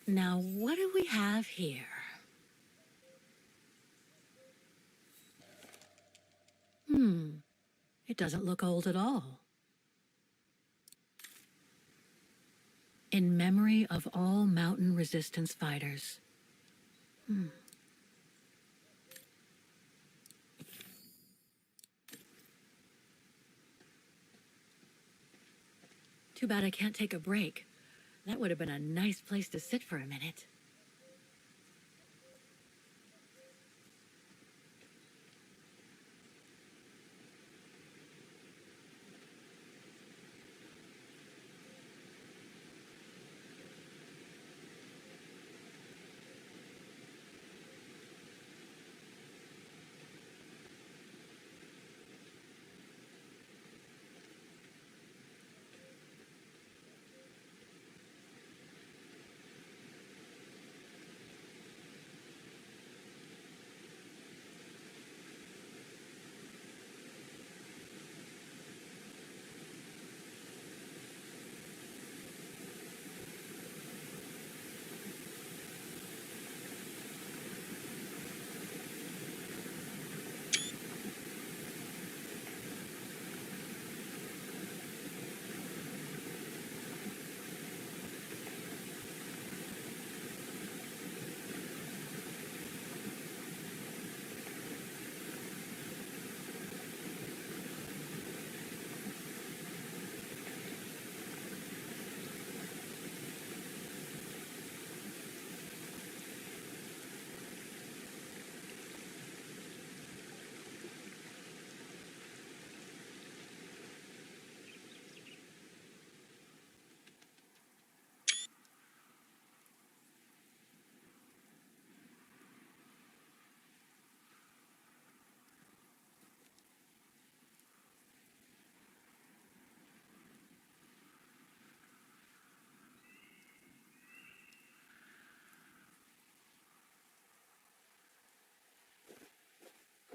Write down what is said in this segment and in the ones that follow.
Now, what do we have here? It doesn't look old at all. In memory of all mountain resistance fighters. Too bad I can't take a break. That would have been a nice place to sit for a minute.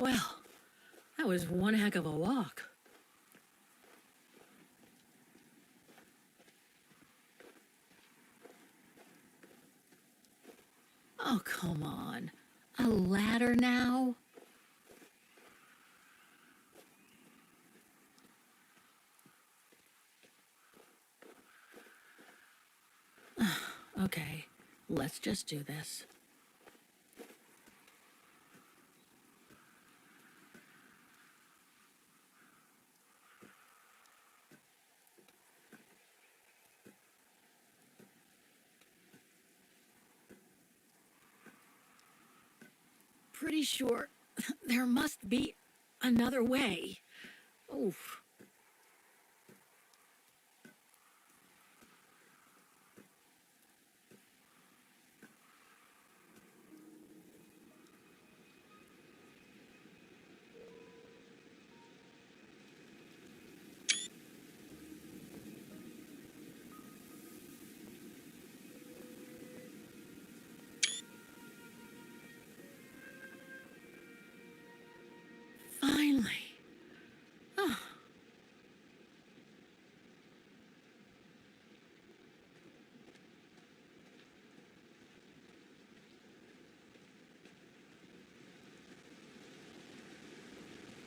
Well, that was one heck of a walk. Oh, come on. A ladder now? Okay, let's just do this. Pretty sure there must be another way. Oof. Finally. Oh,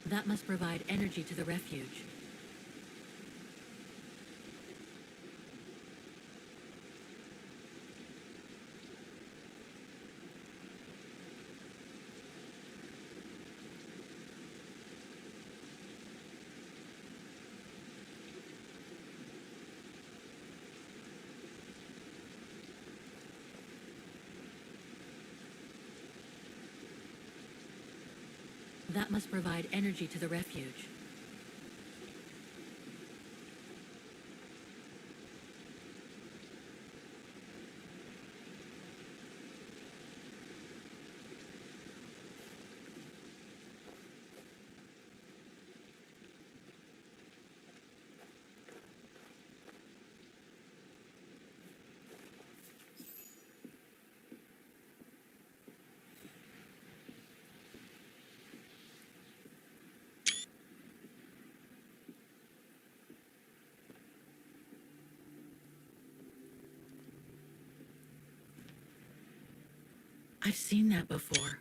that must provide energy to the refuge. That must provide energy to the refuge. I've seen that before.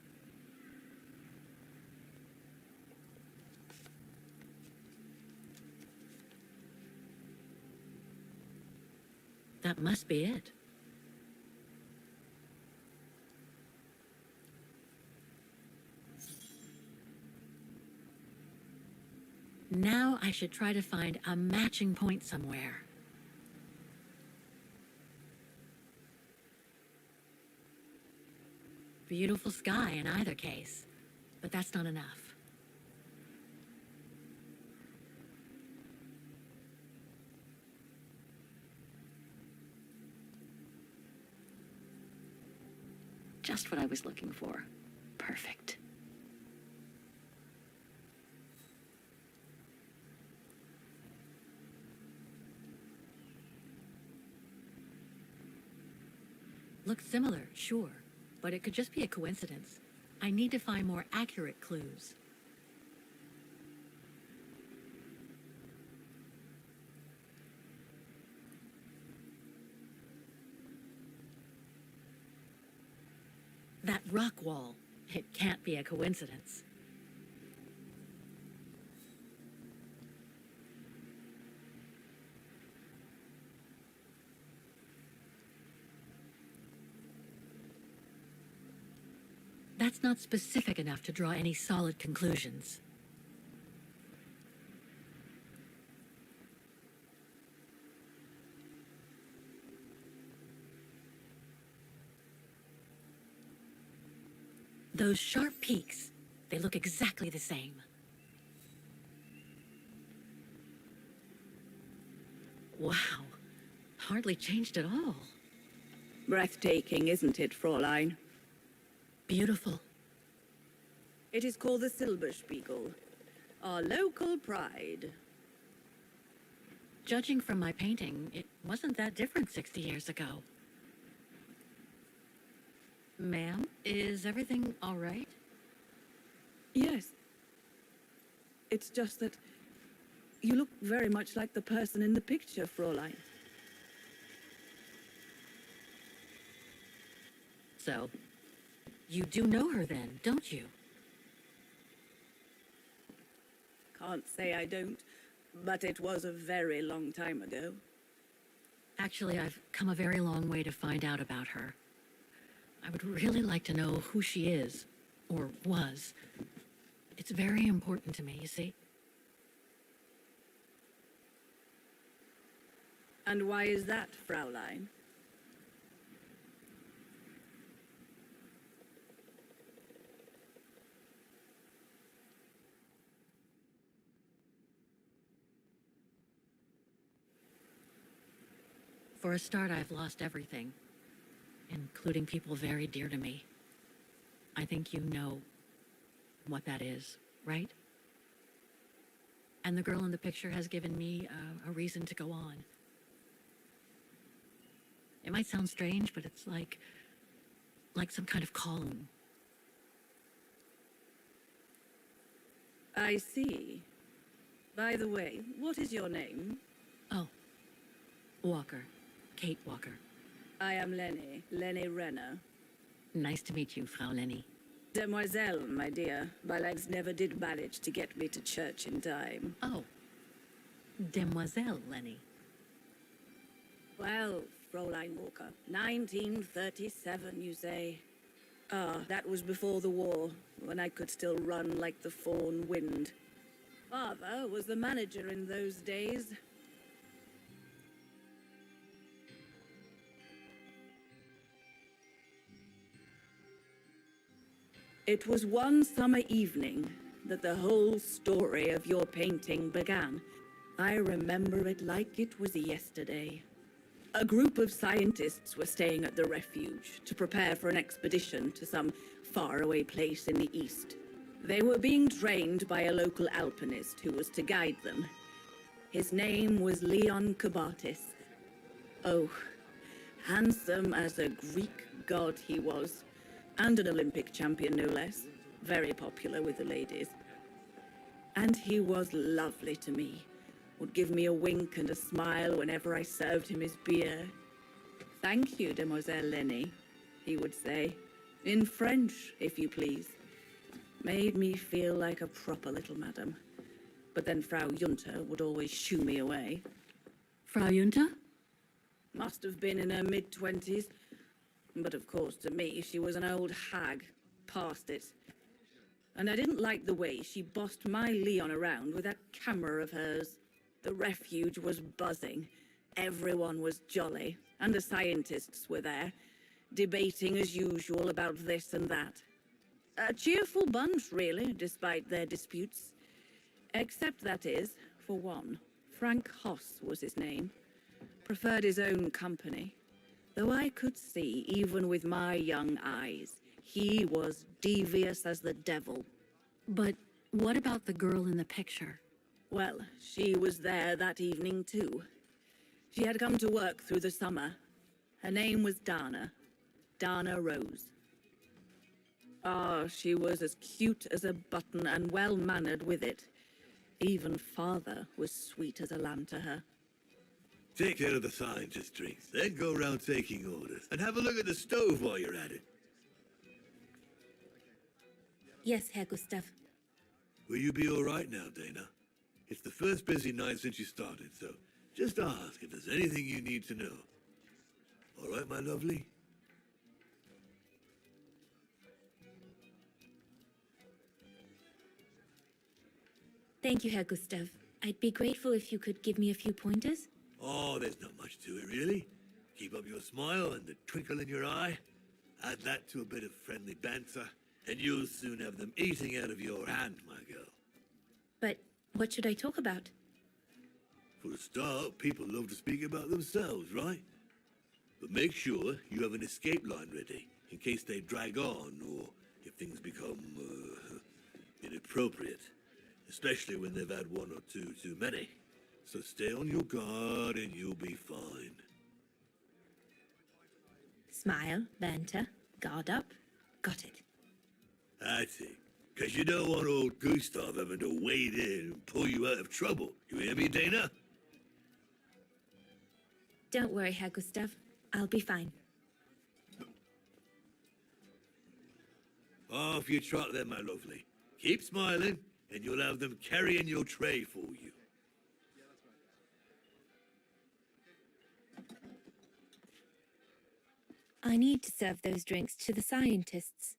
That must be it. Now I should try to find a matching point somewhere. Beautiful sky in either case, but that's not enough. Just what I was looking for. Perfect. Looks similar, sure, but it could just be a coincidence. I need to find more accurate clues. That rock wall. It can't be a coincidence. That's not specific enough to draw any solid conclusions. Those sharp peaks, they look exactly the same. Wow, hardly changed at all. Breathtaking, isn't it, Fräulein? Beautiful. It is called the Silberspiegel, our local pride. Judging from my painting, it wasn't that different 60 years ago. Ma'am, is everything all right? Yes. It's just that you look very much like the person in the picture, Fräulein. So, you do know her then, don't you? Can't say I don't, but it was a very long time ago. Actually, I've come a very long way to find out about her. I would really like to know who she is, or was. It's very important to me, you see? And why is that, Fräulein? For a start, I've lost everything, including people very dear to me. I think you know what that is, right? And the girl in the picture has given me a reason to go on. It might sound strange, but it's like some kind of calling. I see. By the way, what is your name? Oh, Walker. Kate Walker. I am Lenny Renner. Nice to meet you, Frau Lenny. Demoiselle, my dear. My legs never did manage to get me to church in time. Oh, Demoiselle Lenny. Well, Fräulein Walker, 1937, you say? Ah, that was before the war, when I could still run like the fawn wind. Father was the manager in those days. It was one summer evening that the whole story of your painting began. I remember it like it was yesterday. A group of scientists were staying at the refuge to prepare for an expedition to some faraway place in the east. They were being trained by a local alpinist who was to guide them. His name was Leon Kabatis. Oh, handsome as a Greek god he was. And an Olympic champion, no less. Very popular with the ladies. And he was lovely to me. Would give me a wink and a smile whenever I served him his beer. Thank you, Demoiselle Lenny, he would say. In French, if you please. Made me feel like a proper little madam. But then Frau Junter would always shoo me away. Frau Junta? Must have been in her mid-20s. But of course, to me, she was an old hag. Past it. And I didn't like the way she bossed my Leon around with that camera of hers. The refuge was buzzing. Everyone was jolly. And the scientists were there, debating as usual about this and that. A cheerful bunch, really, despite their disputes. Except that is, for one, Frank Hoss was his name. Preferred his own company. Though I could see, even with my young eyes, he was devious as the devil. But what about the girl in the picture? Well, she was there that evening too. She had come to work through the summer. Her name was Dana. Dana Rose. Ah, she was as cute as a button and well-mannered with it. Even father was sweet as a lamb to her. Take care of the scientist drinks, then go round taking orders. And have a look at the stove while you're at it. Yes, Herr Gustav. Will you be all right now, Dana? It's the first busy night since you started, so just ask if there's anything you need to know. All right, my lovely? Thank you, Herr Gustav. I'd be grateful if you could give me a few pointers. Oh, there's not much to it, really. Keep up your smile and the twinkle in your eye. Add that to a bit of friendly banter, and you'll soon have them eating out of your hand, my girl. But what should I talk about? For a start, people love to speak about themselves, right? But make sure you have an escape line ready, in case they drag on, or if things become, inappropriate. Especially when they've had one or two too many. So stay on your guard and you'll be fine. Smile, banter, guard up. Got it. That's it. Because you don't want old Gustav having to wade in and pull you out of trouble. You hear me, Dana? Don't worry, Herr Gustav. I'll be fine. Off you trot then, my lovely. Keep smiling, and you'll have them carrying your tray for you. I need to serve those drinks to the scientists.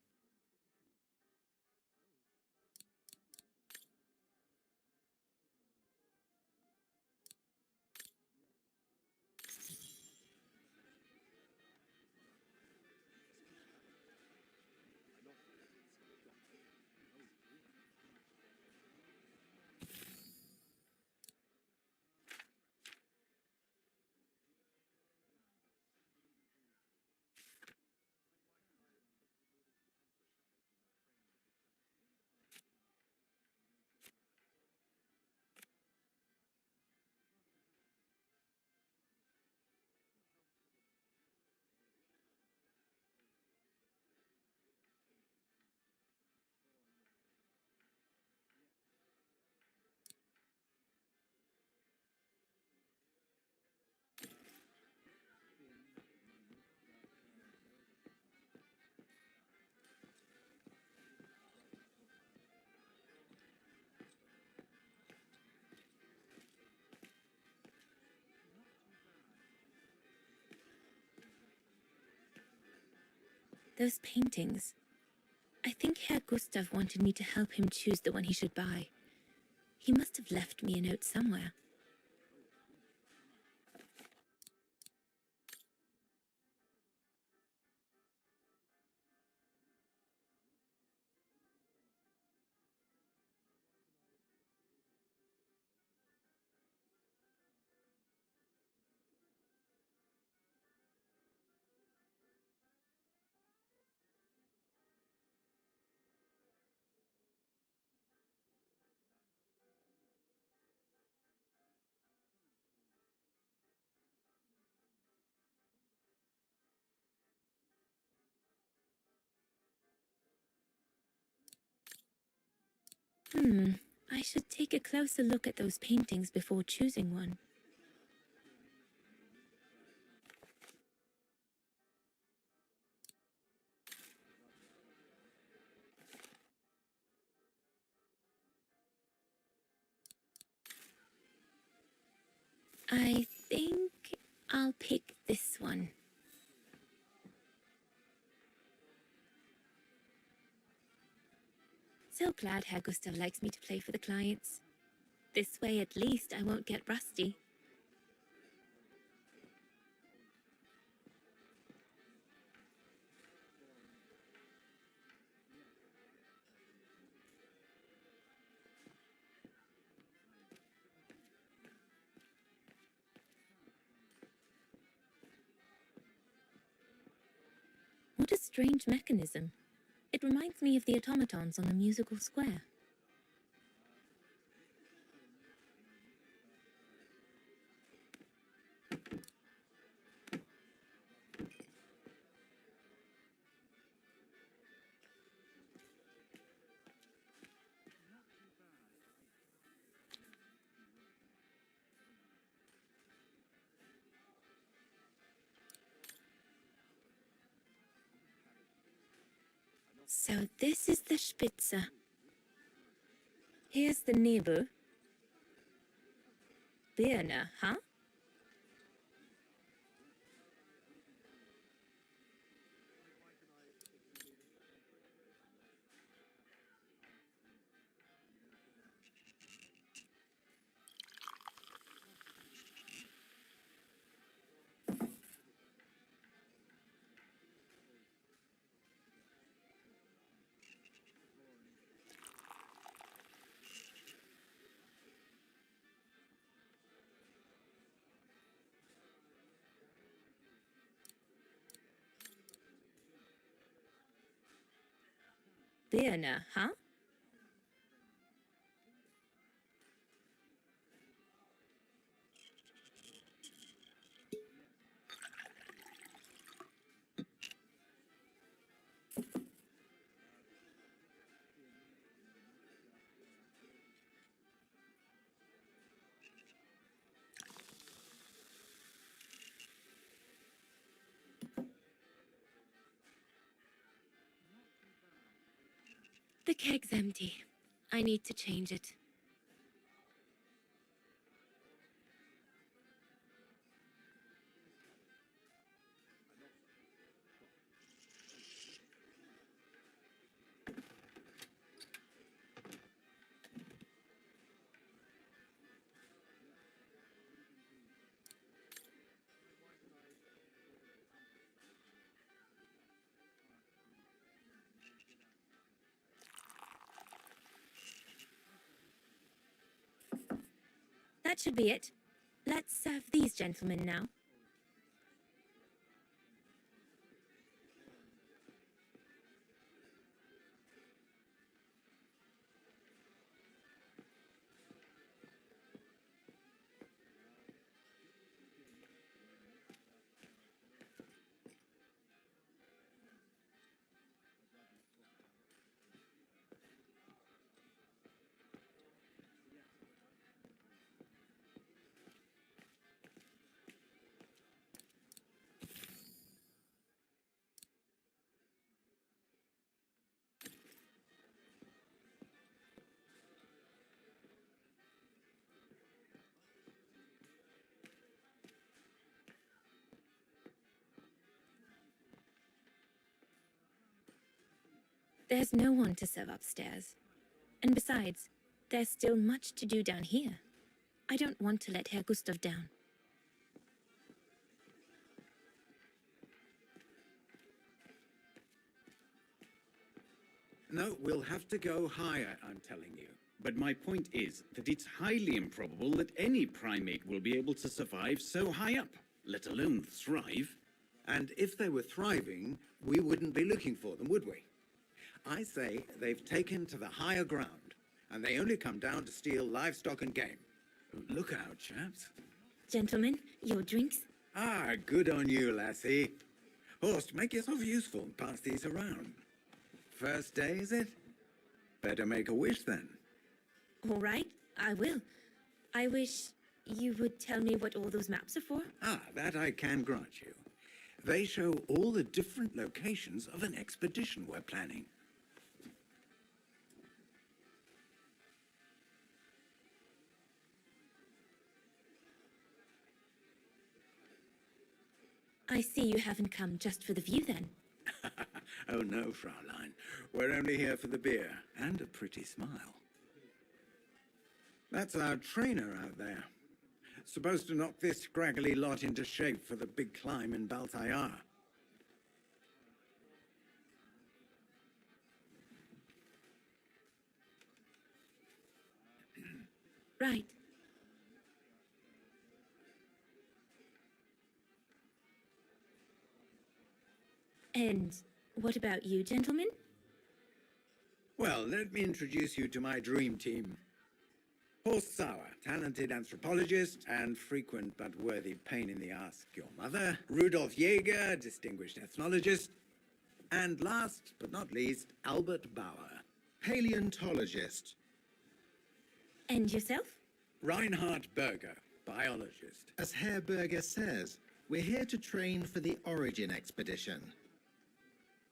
Those paintings. I think Herr Gustav wanted me to help him choose the one he should buy. He must have left me a note somewhere. I should take a closer look at those paintings before choosing one. I think I'll pick this one. So glad Herr Gustav likes me to play for the clients. This way, at least, I won't get rusty. What a strange mechanism. It reminds me of the automatons on the musical square. So this is the Spitze. Here's the Nebel. Birne, huh? Birne, huh? The keg's empty. I need to change it. That should be it. Let's serve these gentlemen now. There's no one to serve upstairs. And besides, there's still much to do down here. I don't want to let Herr Gustav down. No, we'll have to go higher, I'm telling you. But my point is that it's highly improbable that any primate will be able to survive so high up, let alone thrive. And if they were thriving, we wouldn't be looking for them, would we? I say they've taken to the higher ground, and they only come down to steal livestock and game. Look out, chaps. Gentlemen, your drinks? Ah, good on you, lassie. Horst, make yourself useful and pass these around. First day, is it? Better make a wish then. All right, I will. I wish you would tell me what all those maps are for. Ah, that I can grant you. They show all the different locations of an expedition we're planning. I see you haven't come just for the view then. Oh no, Fraulein. We're only here for the beer and a pretty smile. That's our trainer out there. Supposed to knock this scraggly lot into shape for the big climb in Baltayar. Right. And what about you, gentlemen? Well, let me introduce you to my dream team. Horst Sauer, talented anthropologist and frequent but worthy pain in the ass, your mother. Rudolf Jäger, distinguished ethnologist. And last but not least, Albert Bauer, paleontologist. And yourself? Reinhard Berger, biologist. As Herr Berger says, we're here to train for the Origin expedition.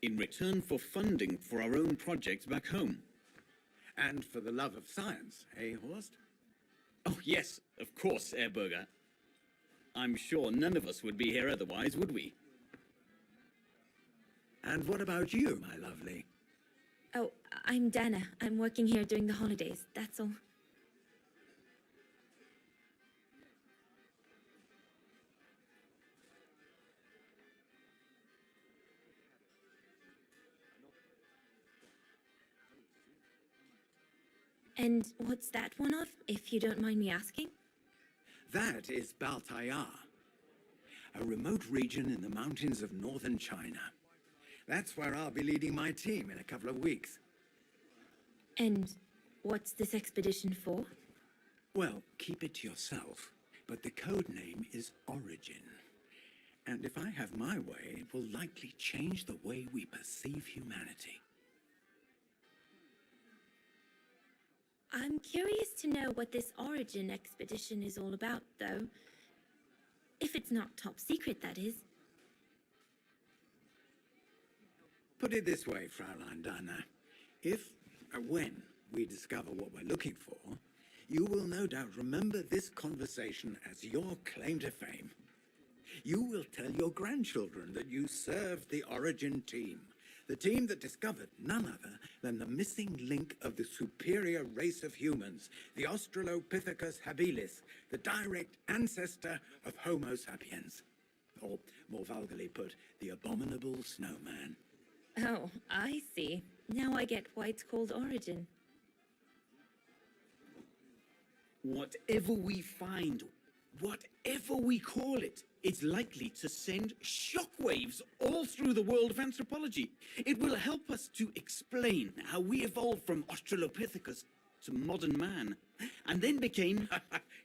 In return for funding for our own projects back home. And for the love of science, eh, Horst? Oh, yes, of course, Herr Berger. I'm sure none of us would be here otherwise, would we? And what about you, my lovely? Oh, I'm Dana. I'm working here during the holidays, that's all. And what's that one of, if you don't mind me asking? That is Baltayar, a remote region in the mountains of northern China. That's where I'll be leading my team in a couple of weeks. And what's this expedition for? Well, keep it to yourself, but the code name is Origin. And if I have my way, it will likely change the way we perceive humanity. I'm curious to know what this Origin expedition is all about, though. If it's not top secret, that is. Put it this way, Fraulein Dana. If, or when, we discover what we're looking for, you will no doubt remember this conversation as your claim to fame. You will tell your grandchildren that you served the Origin team, the team that discovered none other than the missing link of the superior race of humans, the Australopithecus habilis, the direct ancestor of Homo sapiens. Or, more vulgarly put, the abominable snowman. Oh, I see. Now I get why it's called Origin. Whatever we find, whatever we call it, it's likely to send shockwaves all through the world of anthropology. It will help us to explain how we evolved from Australopithecus to modern man, and then became...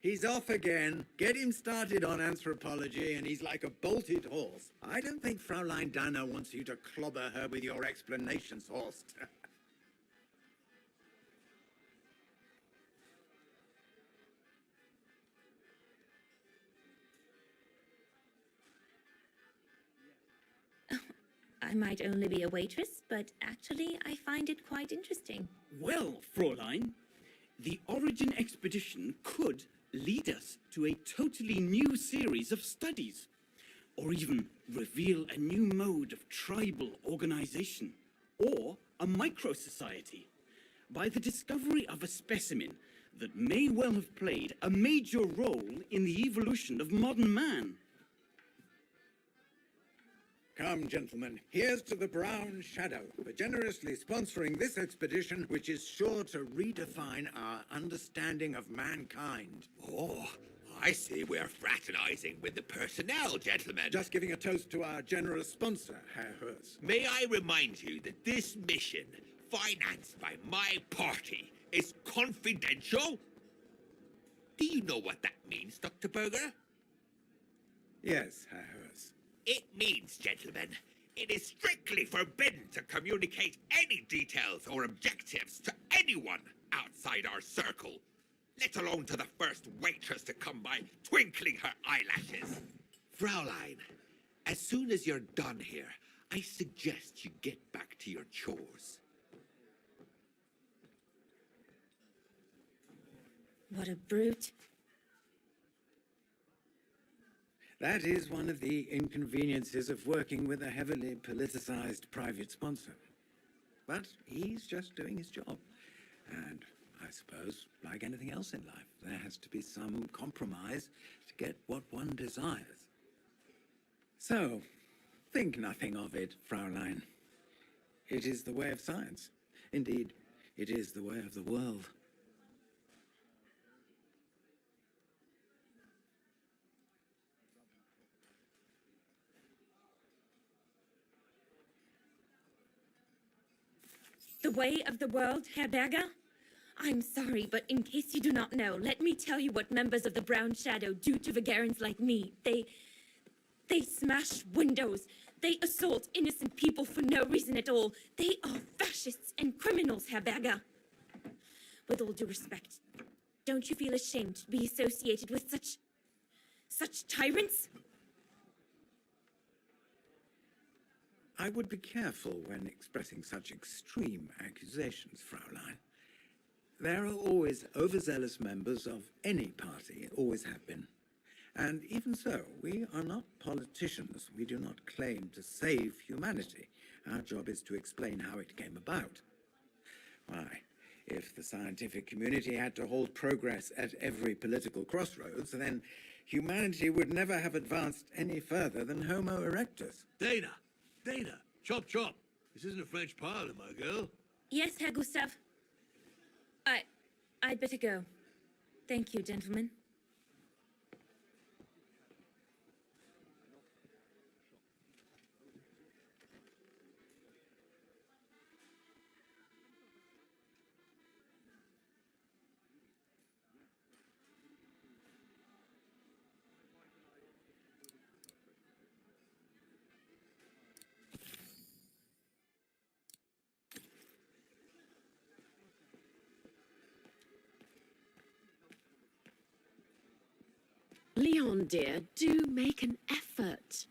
He's off again. Get him started on anthropology, and he's like a bolted horse. I don't think Fraulein Dana wants you to clobber her with your explanations, Horst. I might only be a waitress, but actually I find it quite interesting. Well, Fräulein, the Origin expedition could lead us to a totally new series of studies, or even reveal a new mode of tribal organization, or a micro-society, by the discovery of a specimen that may well have played a major role in the evolution of modern man. Come, gentlemen, here's to the Brown Shadow for generously sponsoring this expedition, which is sure to redefine our understanding of mankind. Oh, I see we're fraternizing with the personnel, gentlemen. Just giving a toast to our generous sponsor, Herr Hurst. May I remind you that this mission, financed by my party, is confidential? Do you know what that means, Dr. Berger? Yes, Herr Hurst. It means, gentlemen, it is strictly forbidden to communicate any details or objectives to anyone outside our circle, let alone to the first waitress to come by twinkling her eyelashes. Fraulein, as soon as you're done here, I suggest you get back to your chores. What a brute. That is one of the inconveniences of working with a heavily politicized private sponsor. But he's just doing his job. And I suppose, like anything else in life, there has to be some compromise to get what one desires. So, think nothing of it, Fraulein. It is the way of science. Indeed, it is the way of the world. The way of the world, Herr Berger? I'm sorry, but in case you do not know, let me tell you what members of the Brown Shadow do to Vagarans like me. They smash windows. They assault innocent people for no reason at all. They are fascists and criminals, Herr Berger. With all due respect, don't you feel ashamed to be associated with such tyrants? I would be careful when expressing such extreme accusations, Fraulein. There are always overzealous members of any party, always have been. And even so, we are not politicians. We do not claim to save humanity. Our job is to explain how it came about. Why, if the scientific community had to hold progress at every political crossroads, then humanity would never have advanced any further than Homo erectus. Dana! Dana! Chop chop! This isn't a French parlor, my girl. Yes, Herr Gustav. I'd better go. Thank you, gentlemen. Leon, dear, do make an effort.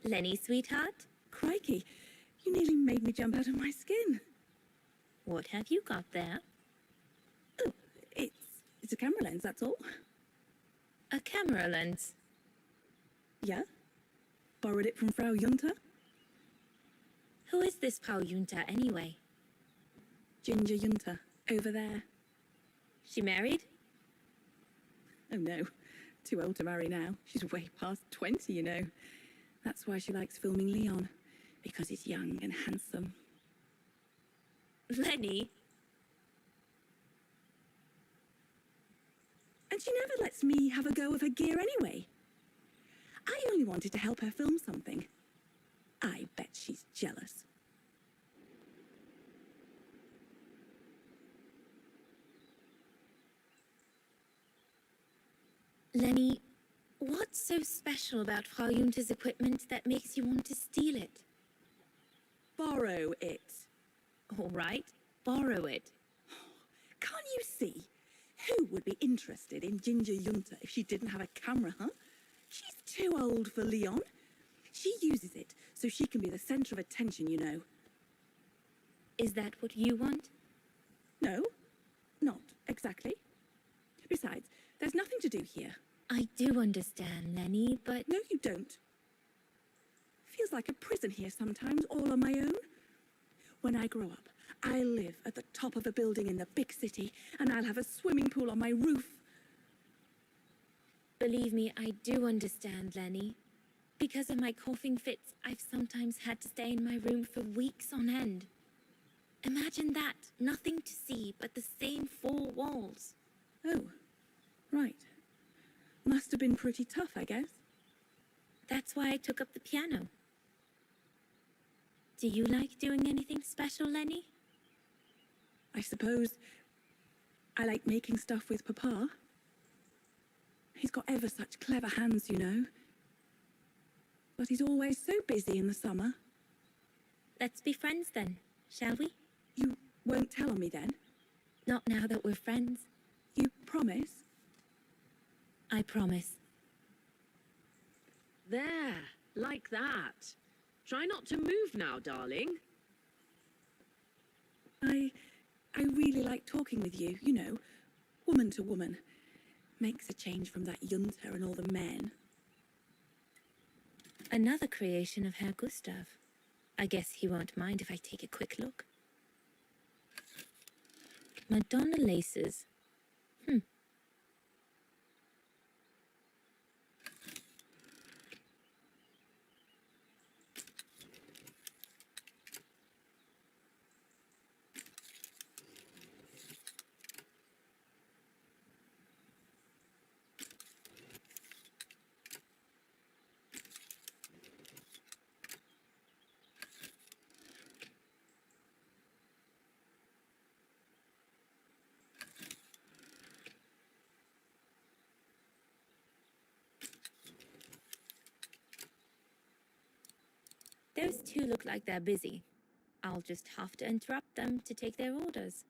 Lenny, sweetheart, Crikey, you nearly made me jump out of my skin. what have you got there? Oh, it's a camera lens, that's all. A camera lens. Yeah? Borrowed it from Frau Junta? Who is this Frau Junta, anyway? Ginger Junta, over there. She married? Oh no, too old to marry now. She's way past 20, you know. That's why she likes filming Leon, because he's young and handsome. Lenny? And she never lets me have a go of her gear anyway. I only wanted to help her film something. I bet she's jealous. Lenny, what's so special about Frau Junta's equipment that makes you want to steal it? Borrow it. All right, borrow it. Can't you see? Who would be interested in Ginger Junta if she didn't have a camera, huh? She's too old for Leon. She uses it so she can be the center of attention, you know. Is that what you want? No, not exactly. Besides, there's nothing to do here. I do understand, Lenny, but No, you don't. Feels like a prison here sometimes, all on my own. When I grow up, I'll live at the top of a building in the big city, and I'll have a swimming pool on my roof. believe me, I do understand, Lenny. Because of my coughing fits, I've sometimes had to stay in my room for weeks on end. Imagine that, nothing to see but the same four walls. Oh, right. Must have been pretty tough, I guess. That's why I took up the piano. Do you like doing anything special, Lenny? I suppose I like making stuff with Papa. He's got ever such clever hands, you know. But he's always so busy in the summer. Let's be friends then, shall we? You Won't tell on me then? Not now that we're friends. You promise? I promise. There, like that. Try not to move now, darling. I really like talking with you, you know, woman to woman. Makes a change from that Junta and all the men. Another creation of Herr Gustav. I guess he won't mind if I take a quick look. Madonna laces. Those two look like they're busy. I'll just have to interrupt them to take their orders.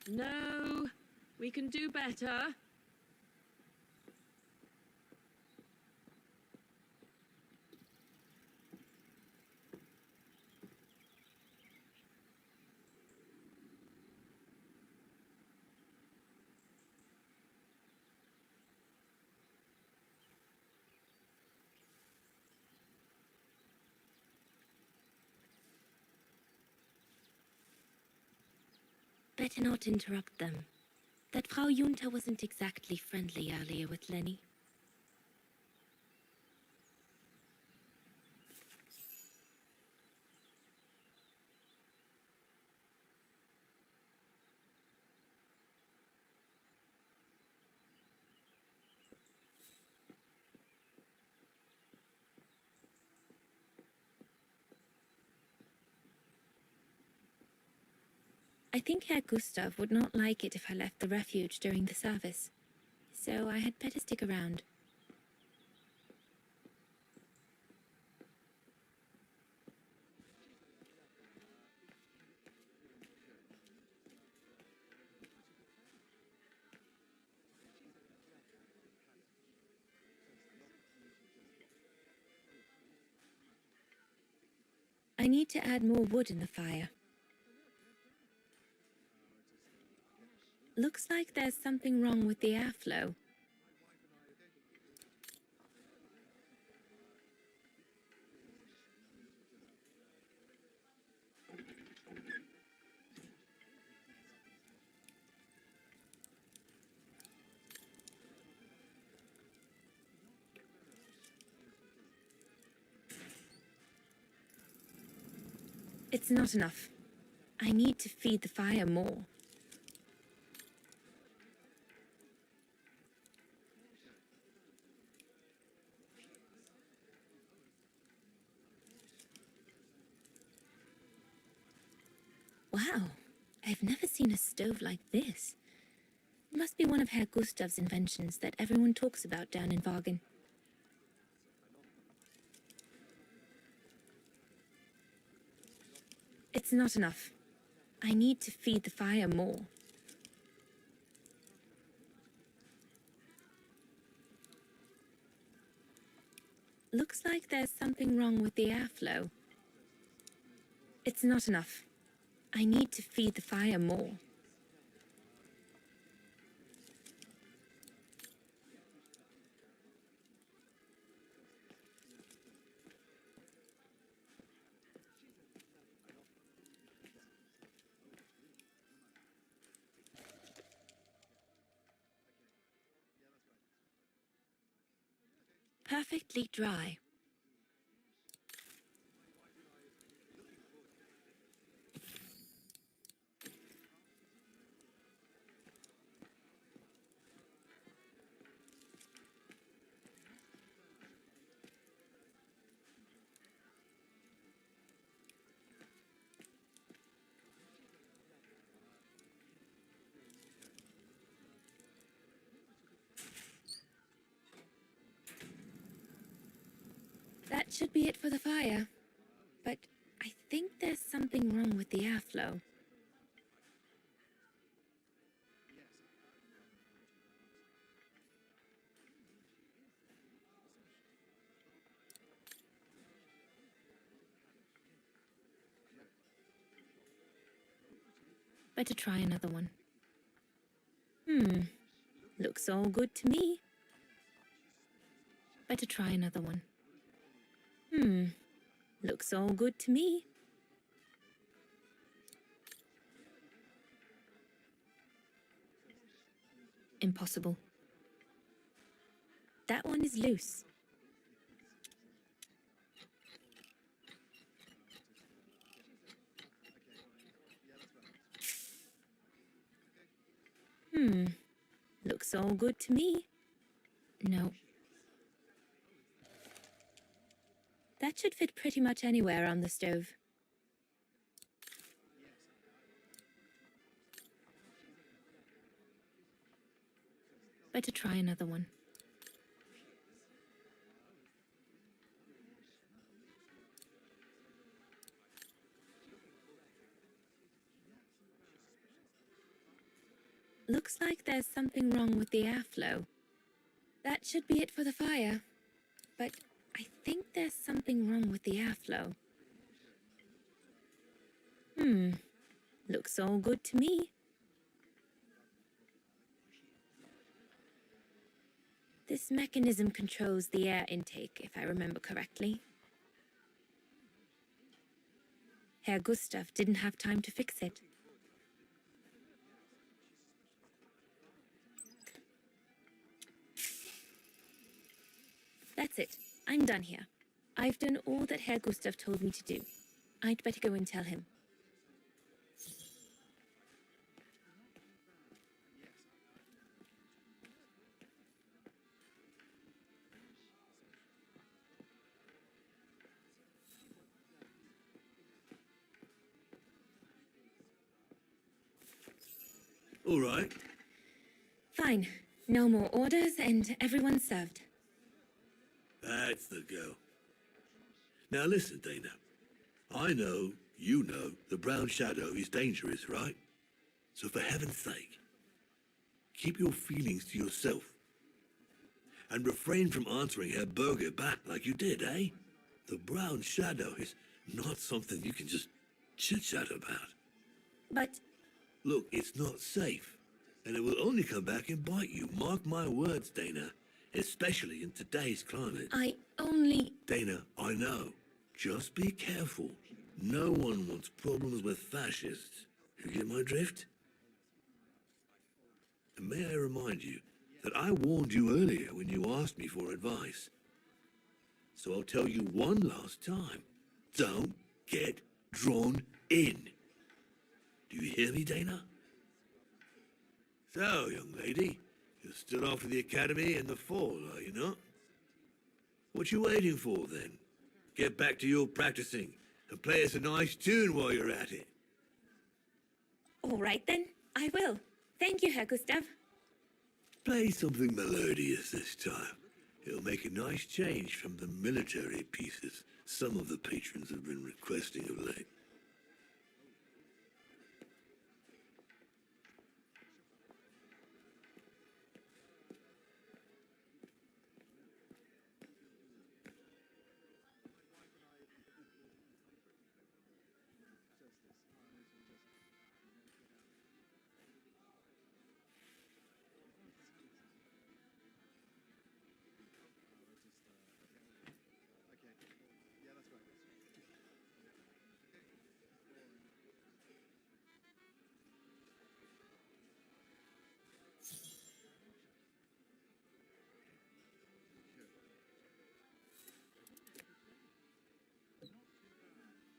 No, we can do better. Better not interrupt them. That Frau Junta wasn't exactly friendly earlier with Lenny. I think Herr Gustav would not like it if I left the refuge during the service, so I had better stick around. I need to add more wood in the fire. Looks like there's something wrong with the airflow. It's not enough. I need to feed the fire more. Wow, I've never seen a stove like this. It must be one of Herr Gustav's inventions that everyone talks about down in Wagen. It's not enough. I need to feed the fire more. Looks like there's something wrong with the airflow. It's not enough. I need to feed the fire more. Perfectly dry. That should be it for the fire. But I think there's something wrong with the airflow. Better try another one. Looks all good to me. Better try another one. Looks all good to me. Impossible. That one is loose. Looks all good to me. No. That should fit pretty much anywhere on the stove. Better try another one. Looks like there's something wrong with the airflow. That should be it for the fire. But I think there's something wrong with the airflow. Looks all good to me. This mechanism controls the air intake, if I remember correctly. Herr Gustav didn't have time to fix it. That's it. I'm done here. I've done all that Herr Gustav told me to do. I'd better go and tell him. All right. Fine. No more orders and everyone's served. That's the go. Now listen, Dana. I know, you know, the brown shadow is dangerous, right? So for heaven's sake, keep your feelings to yourself. And refrain from answering Herr Berger back like you did, eh? The brown shadow is not something you can just chit-chat about. But Look, it's not safe. And it will only come back and bite you. Mark my words, Dana. Especially in today's climate. I only... Dana, I know. Just be careful. No one wants problems with fascists. You get my drift? And may I remind you that I warned you earlier when you asked me for advice. So I'll tell you one last time. Don't get drawn in. Do you hear me, Dana? So, young lady, you're still off to the academy in the fall, are you not? What you waiting for, then? Get back to your practicing and play us a nice tune while you're at it. All right then, I will. Thank you, Herr Gustav. Play something melodious this time. It'll make a nice change from the military pieces some of the patrons have been requesting of late.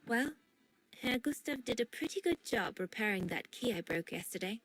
Well, Herr Gustav did a pretty good job repairing that key I broke yesterday.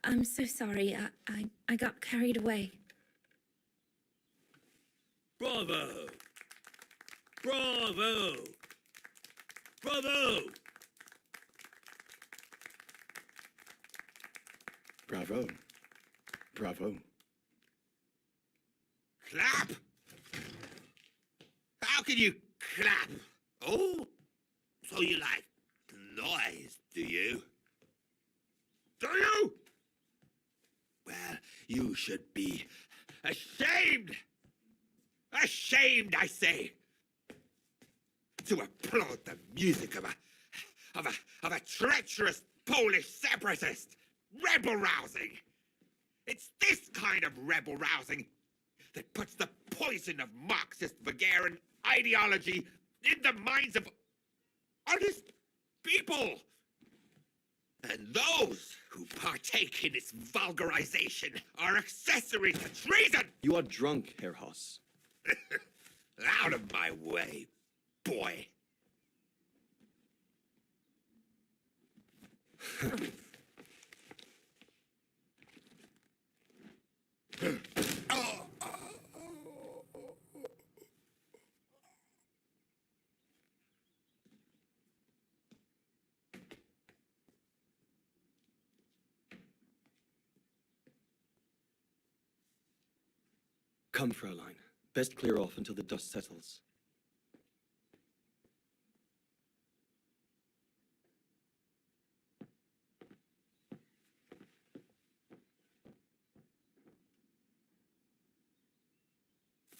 I'm so sorry. I got carried away. Bravo! Bravo! Bravo! Bravo. Bravo. Clap? How can you clap? Oh, so you like noise, do you? Do you? Well, you should be ashamed. Ashamed, I say, to applaud the music of a treacherous Polish separatist, rebel rousing. It's this kind of rebel rousing that puts the poison of Marxist Bulgarian ideology in the minds of honest people. And those who partake in its vulgarization are accessories to treason. You are drunk, Herr Hoss. Out of my way, boy. Come, Fräulein. Best clear off until the dust settles.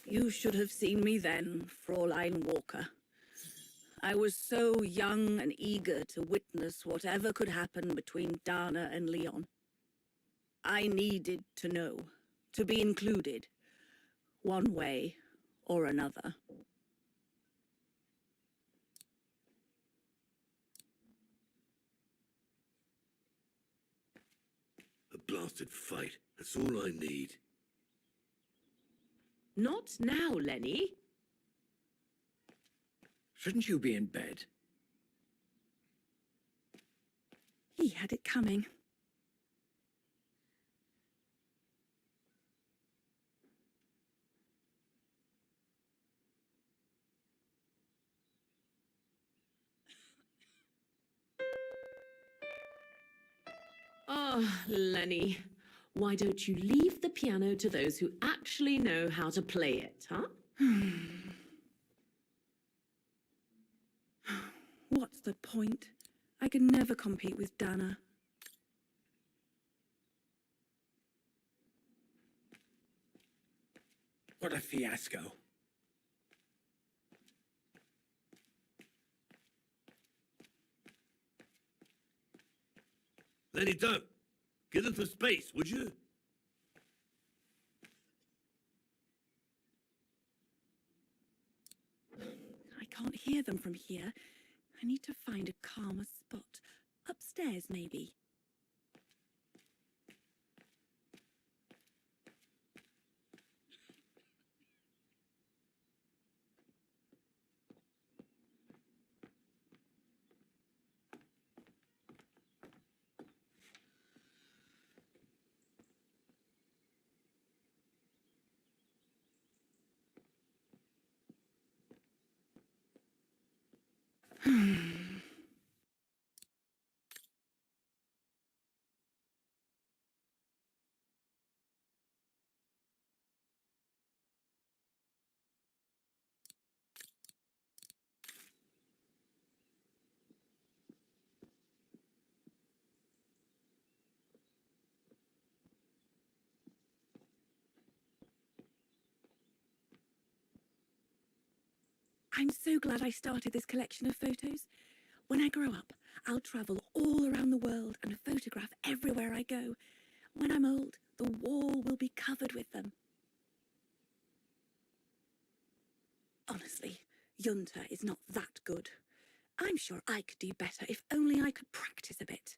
You should have seen me then, Fräulein Walker. I was so young and eager to witness whatever could happen between Dana and Leon. I needed to know, to be included, one way or another. A blasted fight. That's all I need. Not now, Lenny. Shouldn't you be in bed? He had it coming. Oh, Lenny. Why don't you leave the piano to those who actually know how to play it, huh? What's the point? I can never compete with Dana. What a fiasco. Lenny, don't. Give them some space, would you? I can't hear them from here. I need to find a calmer spot. Upstairs, maybe. I'm so glad I started this collection of photos. When I grow up, I'll travel all around the world and photograph everywhere I go. When I'm old, the wall will be covered with them. Honestly, Junta is not that good. I'm sure I could do better if only I could practice a bit.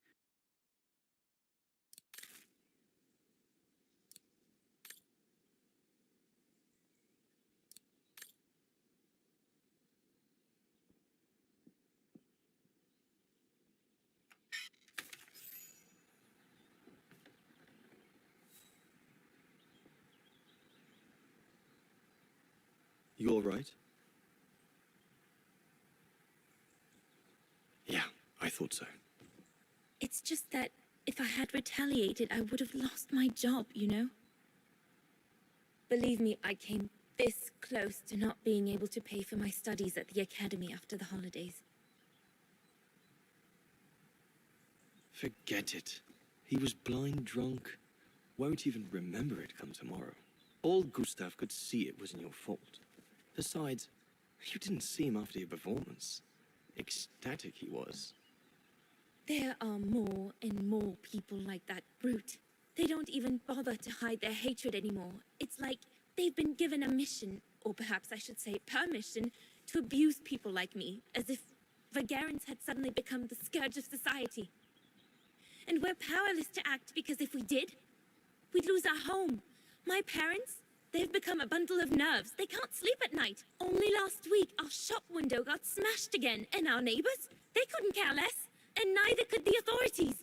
You all right? Yeah, I thought so. It's just that if I had retaliated, I would have lost my job, you know? Believe me, I came this close to not being able to pay for my studies at the academy after the holidays. Forget it. He was blind drunk. Won't even remember it come tomorrow. All Gustav could see it wasn't your fault. Besides, you didn't see him after your performance. Ecstatic he was. There are more and more people like that brute. They don't even bother to hide their hatred anymore. It's like they've been given a mission, or perhaps I should say permission, to abuse people like me, as if Vagarans had suddenly become the scourge of society. And we're powerless to act because if we did, we'd lose our home. My parents, they've become a bundle of nerves. They can't sleep at night. Only last week, our shop window got smashed again, and our neighbors, they couldn't care less, and neither could the authorities.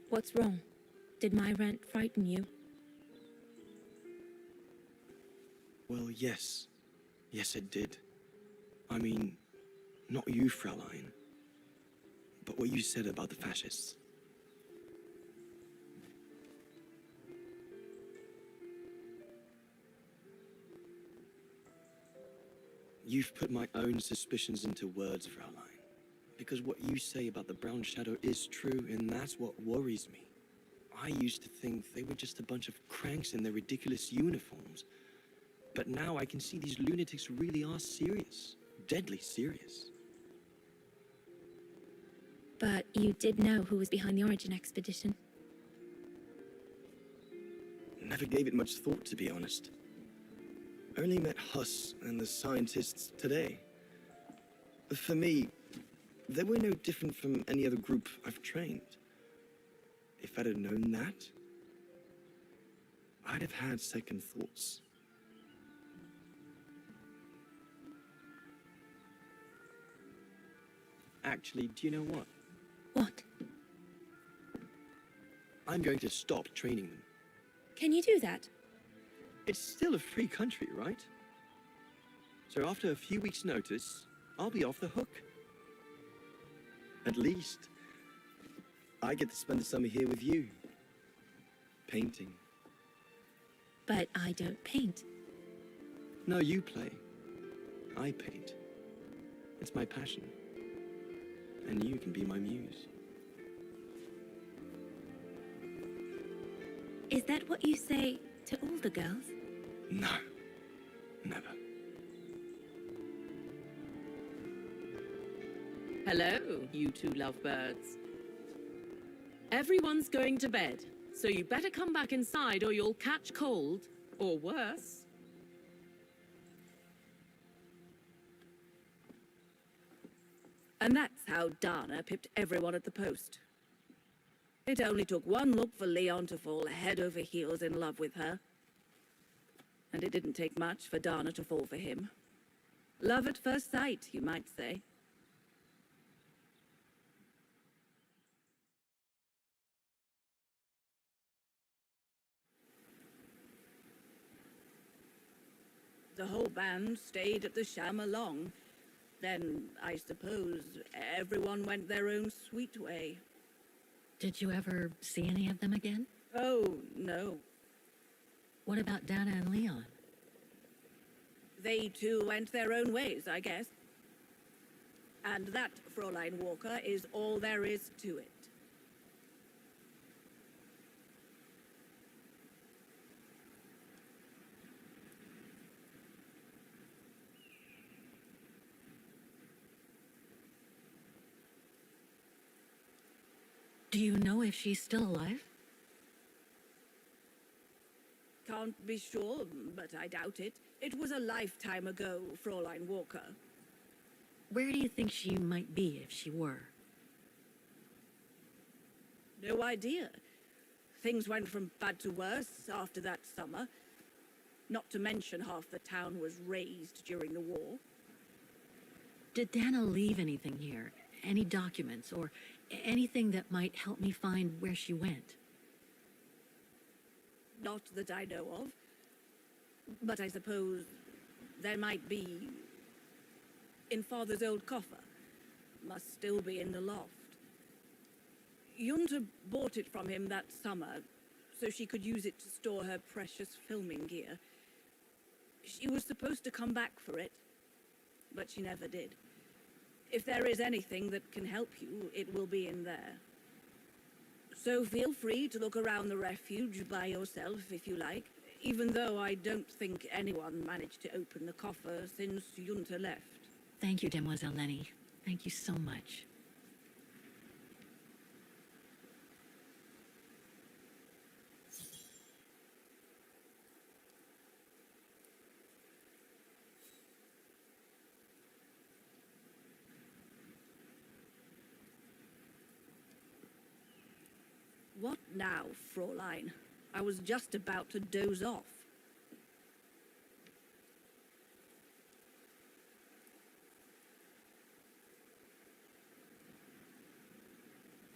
What's wrong? Did my rant frighten you? Well, yes. Yes, it did. I mean, not you, Fraulein, but what you said about the fascists. You've put my own suspicions into words, Fraulein. Because what you say about the Brown Shadow is true, and that's what worries me. I used to think they were just a bunch of cranks in their ridiculous uniforms. But now I can see these lunatics really are serious. Deadly serious. But you did know who was behind the Origin expedition. Never gave it much thought, to be honest. Only met Huss and the scientists today. For me, they were no different from any other group I've trained. If I'd have known that, I'd have had second thoughts. Actually, do you know what? What? I'm going to stop training them. Can you do that? It's still a free country, right? So after a few weeks' notice, I'll be off the hook. At least, I get to spend the summer here with you. Painting. But I don't paint. No, you play. I paint. It's my passion. And you can be my muse. Is that what you say to all the girls? No. Never. Hello, you two lovebirds. Everyone's going to bed, so you better come back inside or you'll catch cold, or worse. And that's how Dana pipped everyone at the post. It only took one look for Leon to fall head over heels in love with her. And it didn't take much for Dana to fall for him. Love at first sight, you might say. The whole band stayed at the Chamalong. Then, I suppose, everyone went their own sweet way. Did you ever see any of them again? Oh, no. What about Dana and Leon? They too went their own ways, I guess. And that, Fräulein Walker, is all there is to it. Do you know if she's still alive? Can't be sure, but I doubt it. It was a lifetime ago, Fräulein Walker. Where do you think she might be if she were? No idea. Things went from bad to worse after that summer. Not to mention half the town was razed during the war. Did Dana leave anything here? any documents or anything that might help me find where she went? Not that I know of. But I suppose there might be in Father's old coffer. Must still be in the loft. Junta bought it from him that summer, so she could use it to store her precious filming gear. She was supposed to come back for it, but she never did. If there is anything that can help you, it will be in there. So feel free to look around the refuge by yourself if you like, even though I don't think anyone managed to open the coffer since Junta left. Thank you, Demoiselle Lenny. Thank you so much. What now, Fräulein? I was just about to doze off.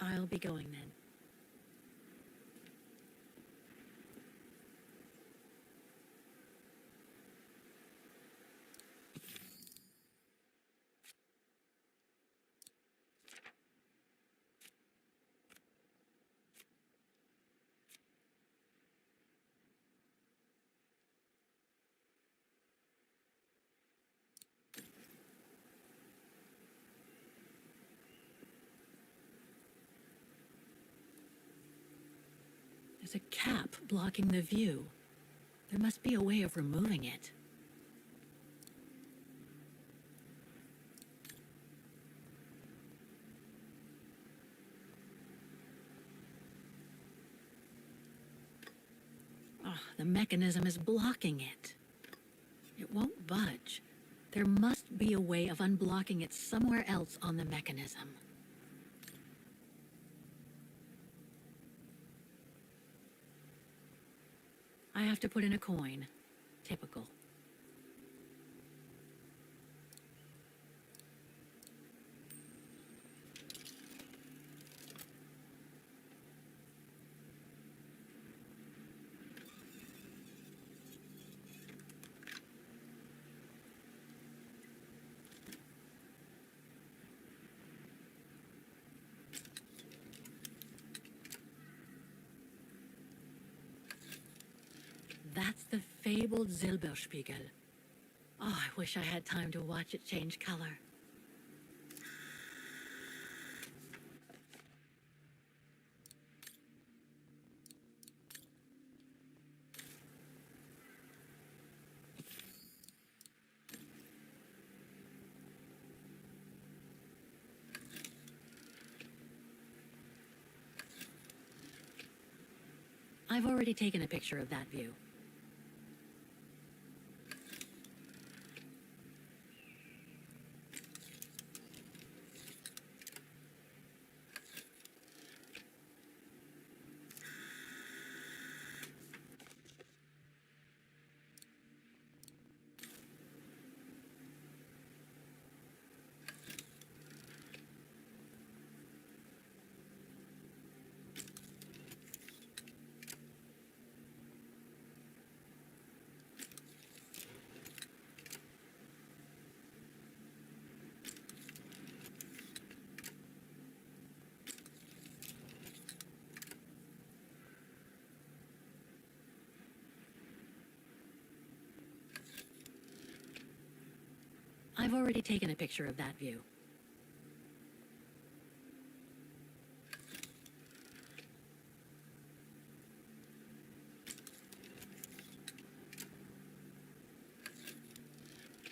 I'll be going then. There's a cap blocking the view. There must be a way of removing it. Oh, the mechanism is blocking it. It won't budge. There must be a way of unblocking it somewhere else on the mechanism. I have to put in a coin. Typical. That's the fabled Silberspiegel. Oh, I wish I had time to watch it change color. I've already taken a picture of that view. I've already taken a picture of that view.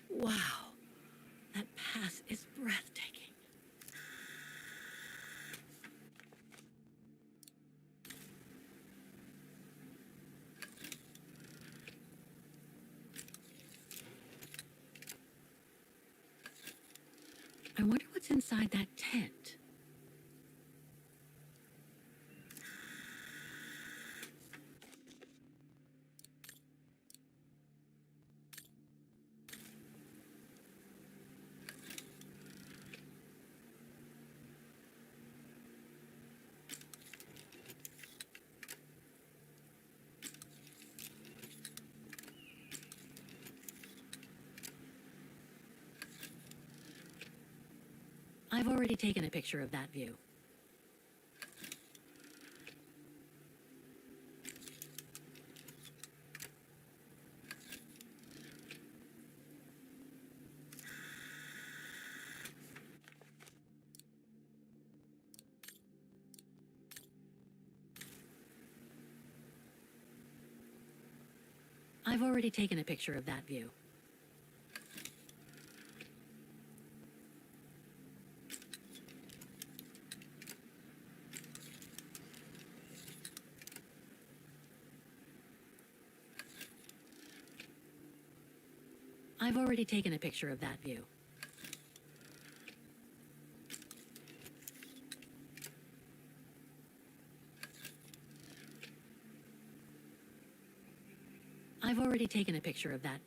Wow, that pass is breathtaking. I wonder what's inside that tent. I've already taken a picture of that view. I've already taken a picture of that view. I've already taken a picture of that view. I've already taken a picture of that.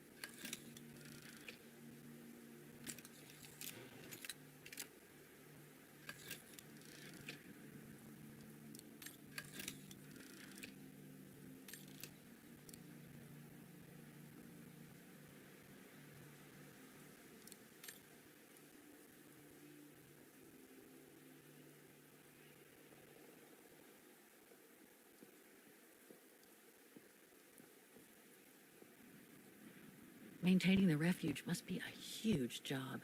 Maintaining the refuge must be a huge job.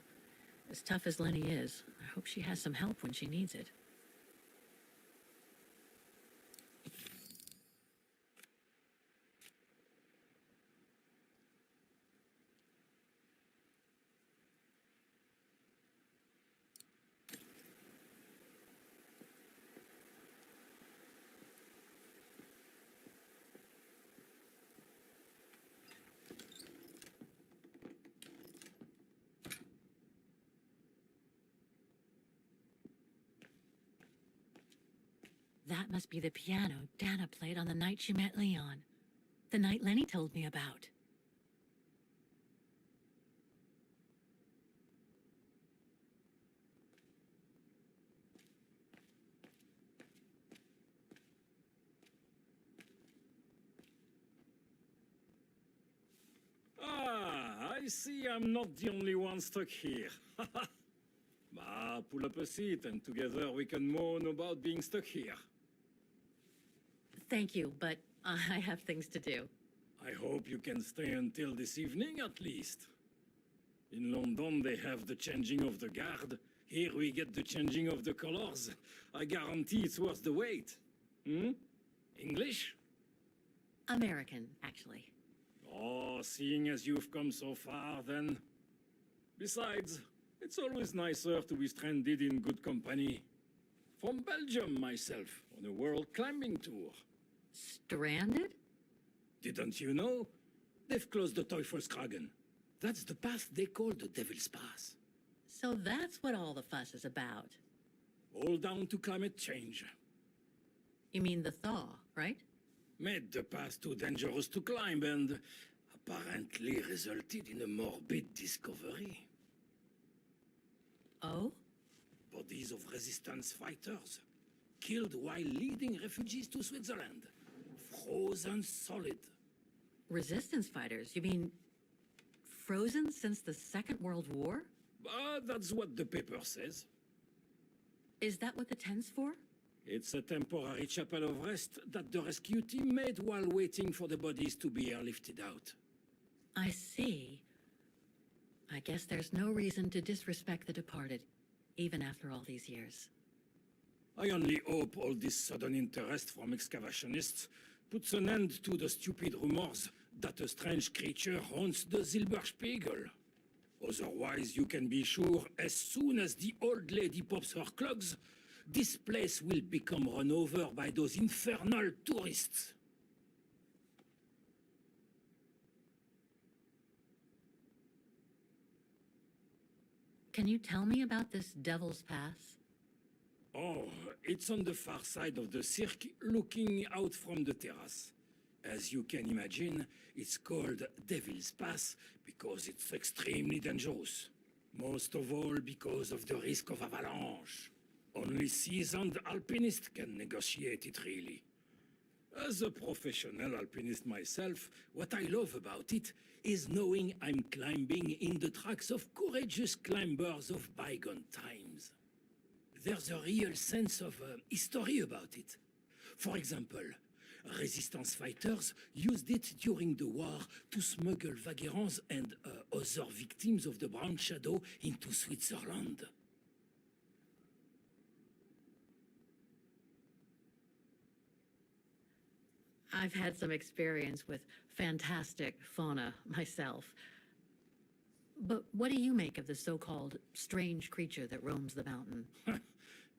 As tough as Lenny is, I hope she has some help when she needs it. That must be the piano Dana played on the night she met Leon. The night Lenny told me about. Ah, I see I'm not the only one stuck here. Pull up a seat and together we can moan about being stuck here. Thank you, but I have things to do. I hope you can stay until this evening at least. In London they have the changing of the guard. Here we get the changing of the colors. I guarantee it's worth the wait. English? American, actually. Oh, seeing as you've come so far, then. Besides, it's always nicer to be stranded in good company. From Belgium, myself, on a world climbing tour. Stranded? Didn't you know? They've closed the Teufelskragen. That's the path they call the Devil's Pass. So that's what all the fuss is about. All down to climate change. You mean the thaw, right? Made the path too dangerous to climb and apparently resulted in a morbid discovery. Oh? Bodies of resistance fighters, killed while leading refugees to Switzerland. Frozen solid. Resistance fighters? You mean frozen since the Second World War? That's what the paper says. Is that what the tent's for? It's a temporary chapel of rest that the rescue team made while waiting for the bodies to be airlifted out. I see. I guess there's no reason to disrespect the departed, even after all these years. I only hope all this sudden interest from excavationists puts an end to the stupid rumors that a strange creature haunts the Silberspiegel. Otherwise, you can be sure as soon as the old lady pops her clogs, this place will become run over by those infernal tourists. Can you tell me about this Devil's Pass? Oh, it's on the far side of the cirque, looking out from the terrace. As you can imagine, it's called Devil's Pass because it's extremely dangerous. Most of all because of the risk of avalanche. Only seasoned alpinists can negotiate it, really. As a professional alpinist myself, what I love about it is knowing I'm climbing in the tracks of courageous climbers of bygone times. there's a real sense of history about it. For example, resistance fighters used it during the war to smuggle vagrants and other victims of the Brown Shadow into Switzerland. I've had some experience with fantastic fauna myself. But what do you make of the so-called strange creature that roams the mountain?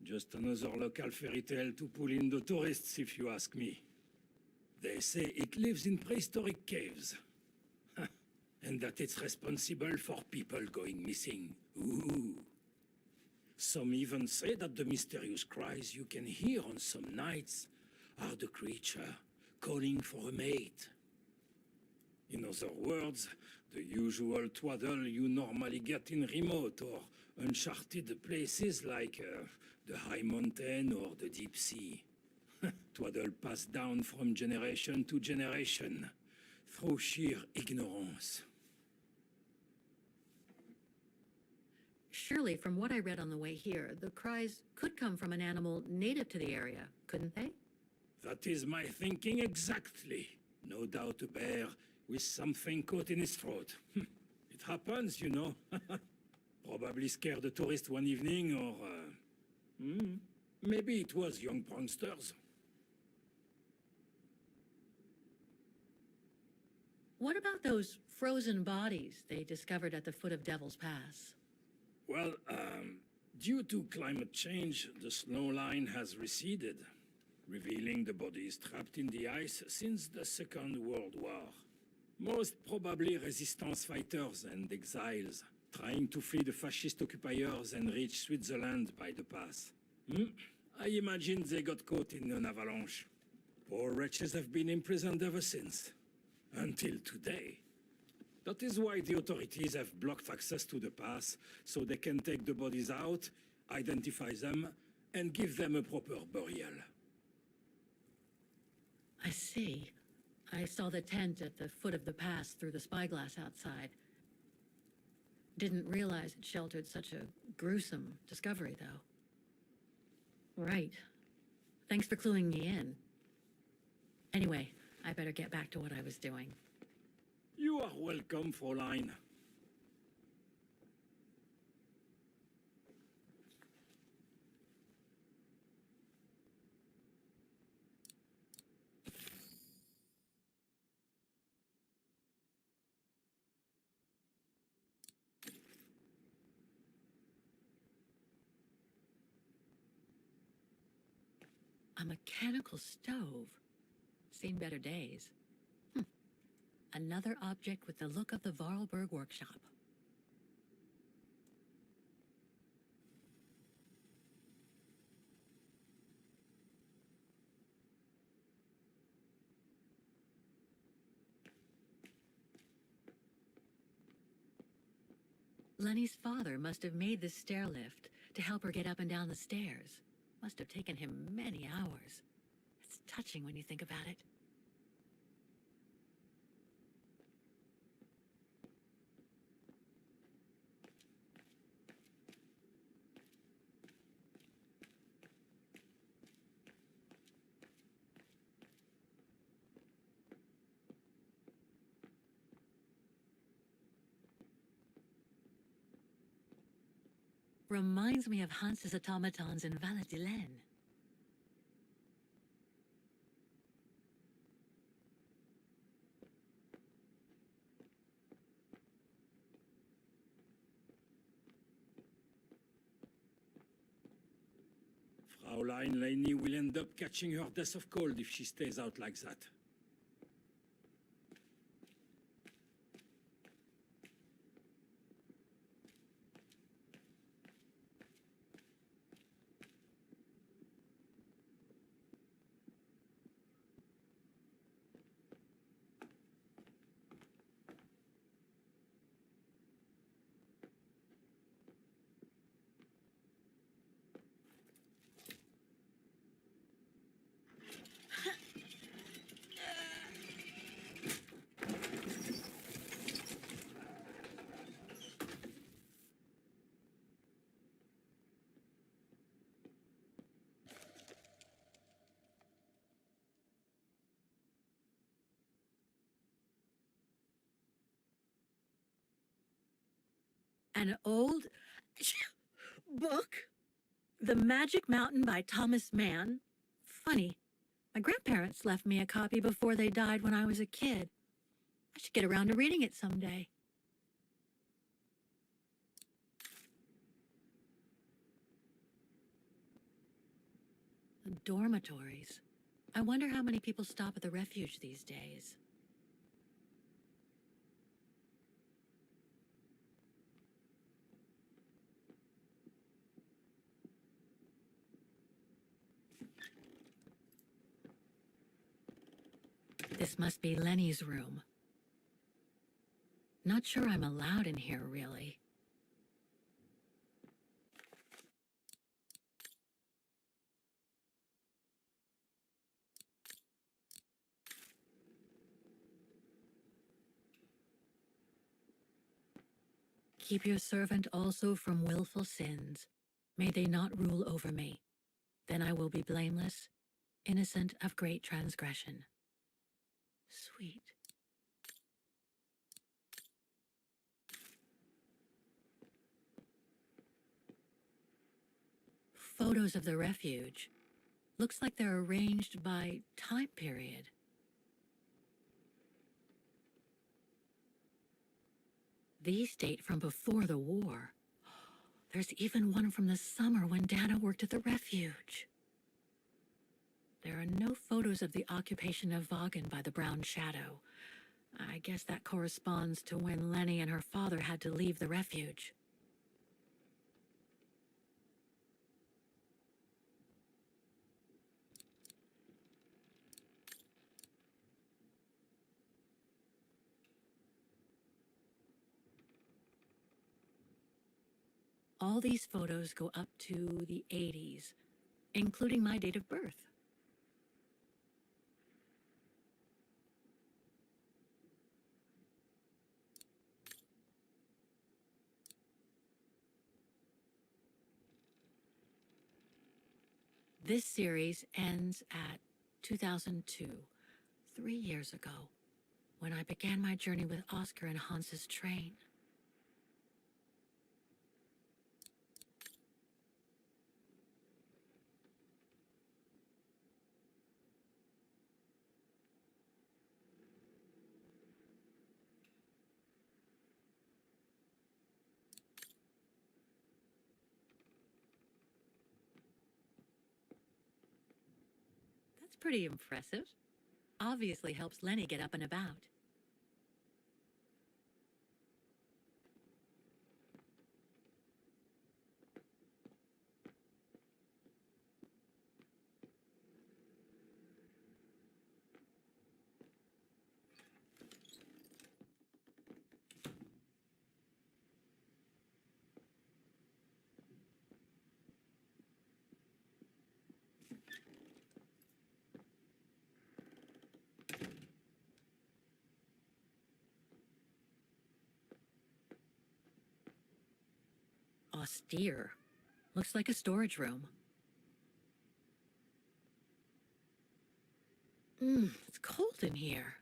Just another local fairy tale to pull in the tourists, if you ask me. They say it lives in prehistoric caves. And that it's responsible for people going missing. Ooh. Some even say that the mysterious cries you can hear on some nights are the creature calling for a mate. In other words, the usual twaddle you normally get in remote or uncharted places like the high mountain or the deep sea. Twaddle passed down from generation to generation through sheer ignorance. Surely, from what I read on the way here, the cries could come from an animal native to the area, couldn't they? That is my thinking exactly. No doubt a bear with something caught in his throat. It happens, you know. Probably scared a tourist one evening, or... maybe it was young pranksters. What about those frozen bodies they discovered at the foot of Devil's Pass? Well, due to climate change, the snow line has receded, revealing the bodies trapped in the ice since the Second World War. Most probably resistance fighters and exiles, trying to flee the fascist occupiers and reach Switzerland by the pass. I imagine they got caught in an avalanche. Poor wretches have been imprisoned ever since. Until today. That is why the authorities have blocked access to the pass, so they can take the bodies out, identify them, and give them a proper burial. I see. I saw the tent at the foot of the pass through the spyglass outside. Didn't realize it sheltered such a gruesome discovery, though. Right. Thanks for cluing me in. Anyway, I better get back to what I was doing. You are welcome, Fräulein. A mechanical stove. Seen better days. Another object with the look of the Vorarlberg workshop. Lenny's father must have made this stair lift to help her get up and down the stairs. Must have taken him many hours. It's touching when you think about it. Reminds me of Hans's automatons in Valladolid. Fraulein Laney will end up catching her death of cold if she stays out like that. An old book? The Magic Mountain by Thomas Mann? Funny. My grandparents left me a copy before they died when I was a kid. I should get around to reading it someday. The dormitories. I wonder how many people stop at the refuge these days. This must be Lenny's room. Not sure I'm allowed in here, really. Keep your servant also from willful sins. May they not rule over me. Then I will be blameless, innocent of great transgression. Sweet. Photos of the refuge. Looks like they're arranged by time period. These date from before the war. There's even one from the summer when Dana worked at the refuge. There are no photos of the occupation of Vaughan by the Brown Shadow. I guess that corresponds to when Lenny and her father had to leave the refuge. All these photos go up to the 80s, including my date of birth. This series ends at 2002, 3 years ago, when I began my journey with Oscar and Hans's train. That's pretty impressive. Obviously helps Lenny get up and about. Austere. Looks like a storage room. It's cold in here.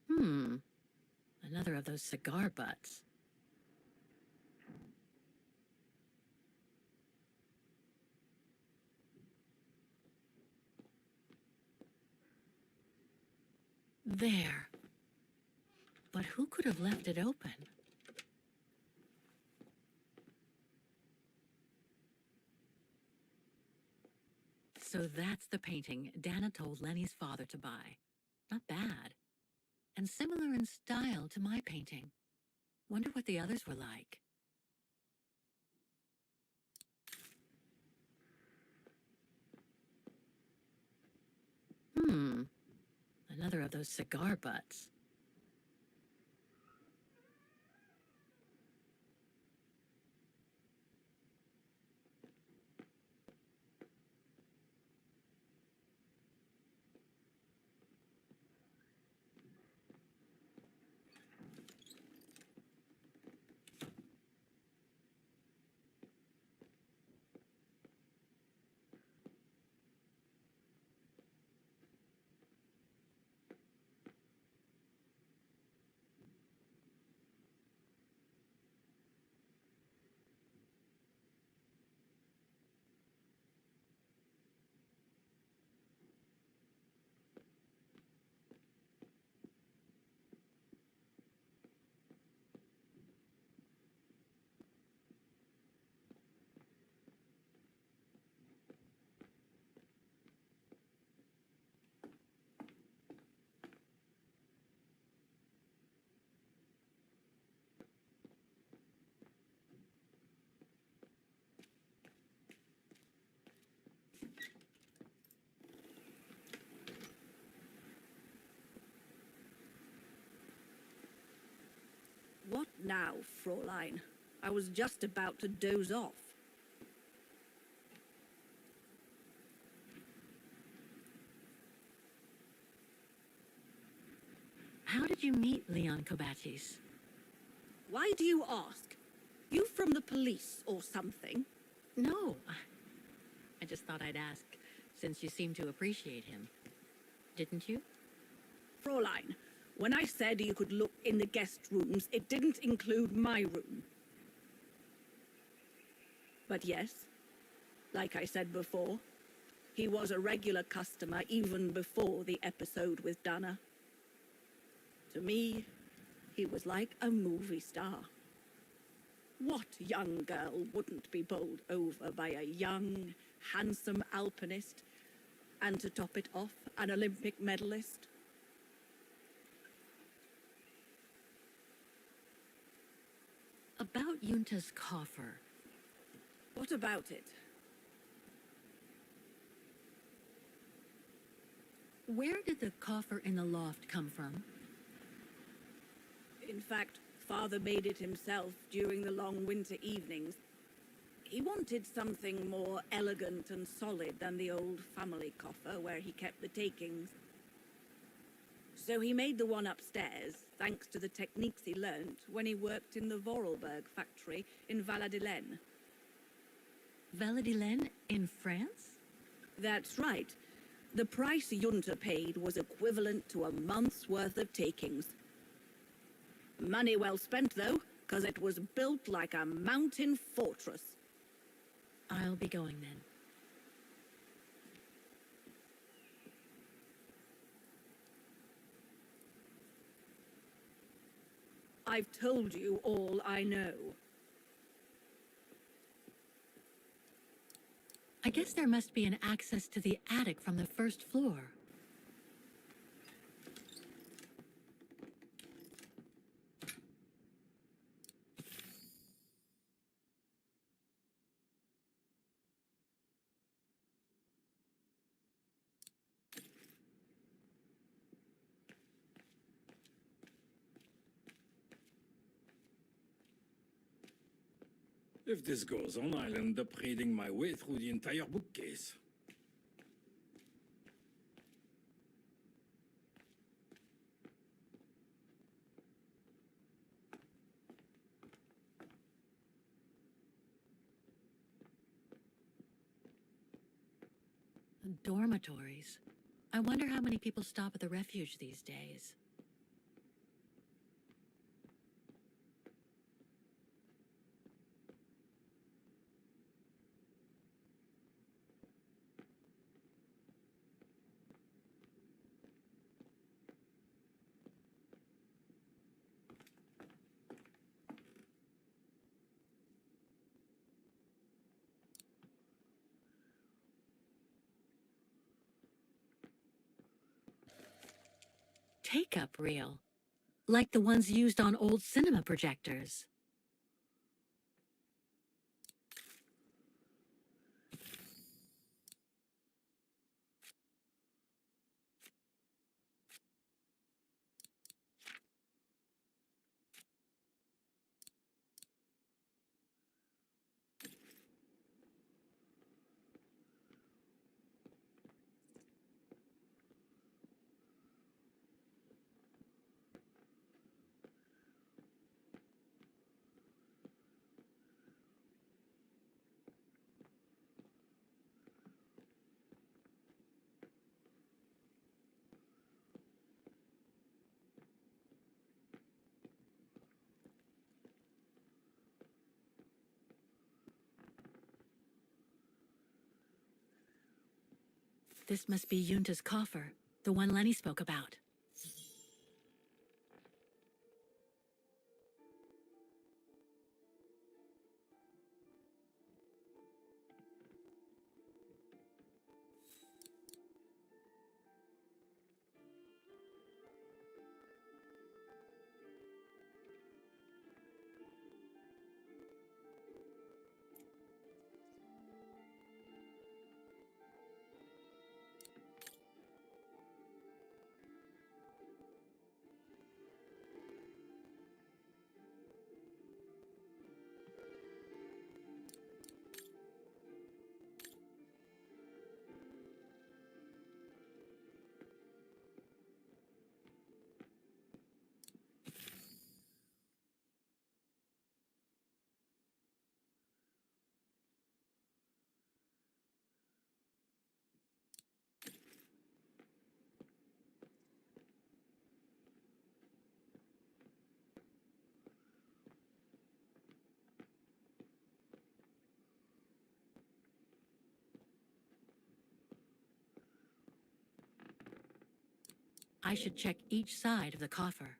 Another of those cigar butts. There. But who could have left it open? So that's the painting Dana told Lenny's father to buy. Not bad. And similar in style to my painting. Wonder what the others were like. Another of those cigar butts. now, Fräulein. I was just about to doze off. How did you meet Leon Kobatis? Why do you ask? You from the police or something? No. I just thought I'd ask, since you seem to appreciate him. Didn't you? Fräulein, when I said you could look in the guest rooms, it didn't include my room. But yes, like I said before, he was a regular customer even before the episode with Dana. To me, he was like a movie star. What young girl wouldn't be bowled over by a young, handsome alpinist, and to top it off, an Olympic medalist? About Yunta's coffer. What about it? Where did the coffer in the loft come from? In fact, Father made it himself during the long winter evenings. He wanted something more elegant and solid than the old family coffer where he kept the takings. So he made the one upstairs, thanks to the techniques he learnt when he worked in the Vorarlberg factory in Valladolid. Valladolid in France? That's right. The price Junta paid was equivalent to a month's worth of takings. Money well spent, though, because it was built like a mountain fortress. I'll be going then. I've told you all I know. I guess there must be an access to the attic from the first floor. If this goes on, I'll end up reading my way through the entire bookcase. Dormitories. I wonder how many people stop at the refuge these days. Take-up reel. Like the ones used on old cinema projectors. This must be Yunta's coffer, the one Lenny spoke about. I should check each side of the coffer.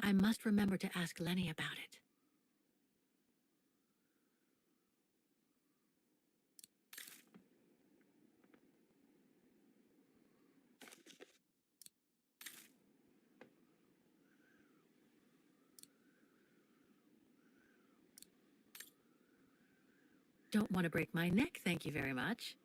I must remember to ask Lenny about it. Don't want to break my neck, thank you very much.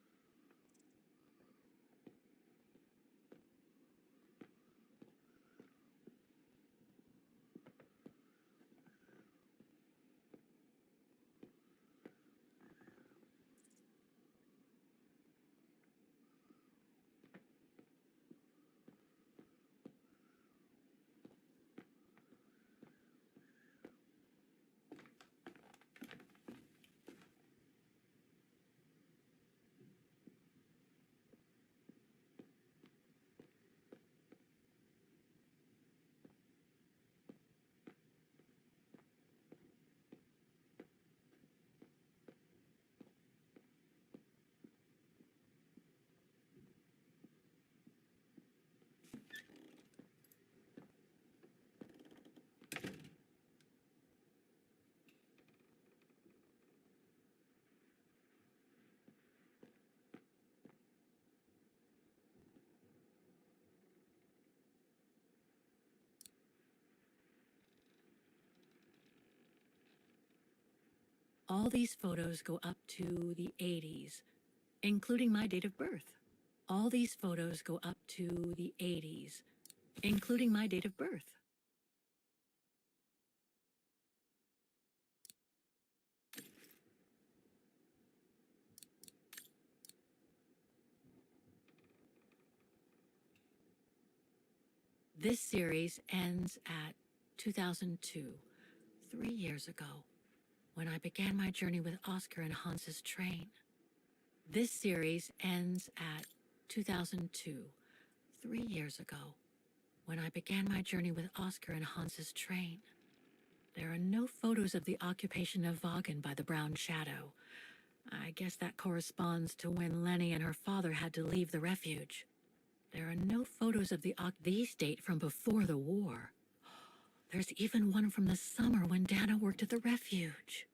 All these photos go up to the 80s, including my date of birth. All these photos go up to the 80s, including my date of birth. This series ends at 2002, 3 years ago, when I began my journey with Oscar and Hans's train. This series ends at 2002, 3 years ago, when I began my journey with Oscar and Hans's train. There are no photos of the occupation of Vaughan by the Brown Shadow. I guess that corresponds to when Lenny and her father had to leave the refuge. There are no photos of these date from before the war. There's even one from the summer when Dana worked at the refuge.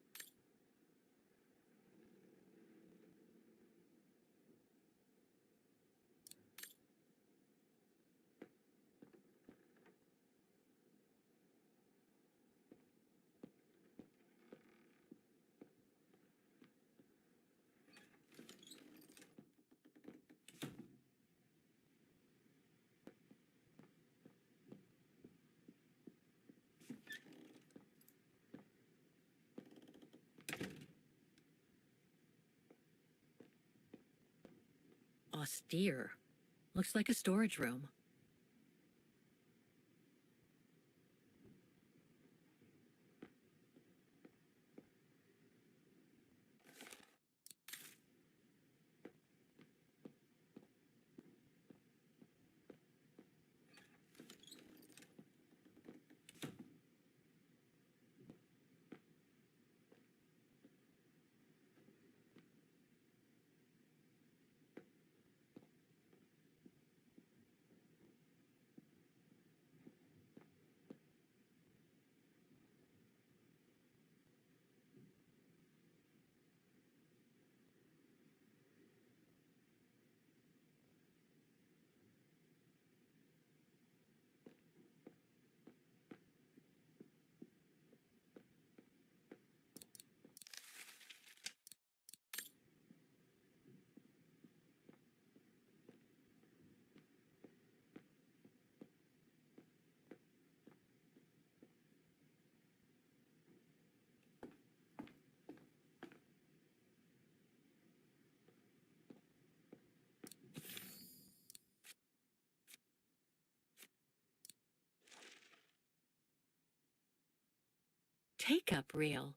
Austere. Looks like a storage room. take-up reel,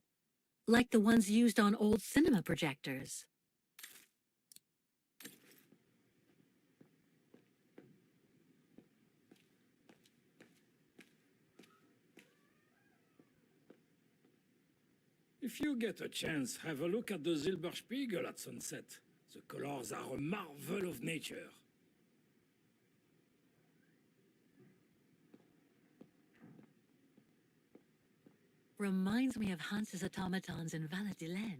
like the ones used on old cinema projectors. If you get a chance, have a look at the Silberspiegel at sunset. The colors are a marvel of nature. Reminds me of Hans's automatons in Valladolid.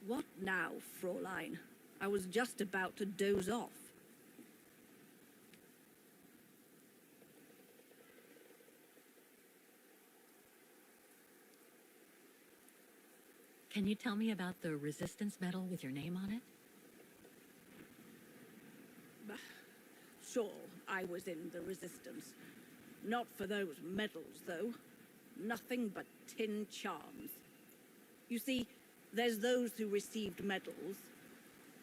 What now, Fräulein? I was just about to doze off. Can you tell me about the resistance medal with your name on it? Sure, I was in the Resistance. Not for those medals, though. Nothing but tin charms. You see, there's those who received medals,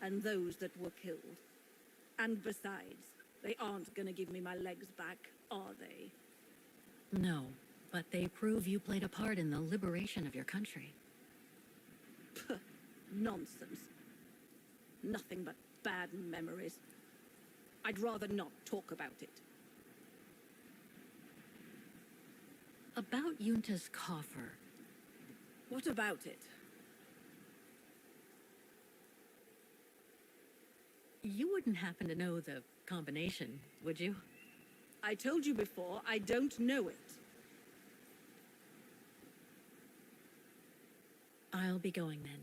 and those that were killed. And besides, they aren't gonna give me my legs back, are they? No, but they prove you played a part in the liberation of your country. Puh, nonsense. Nothing but bad memories. I'd rather not talk about it. About Junta's coffer. What about it? You wouldn't happen to know the combination, would you? I told you before, I don't know it. I'll be going then.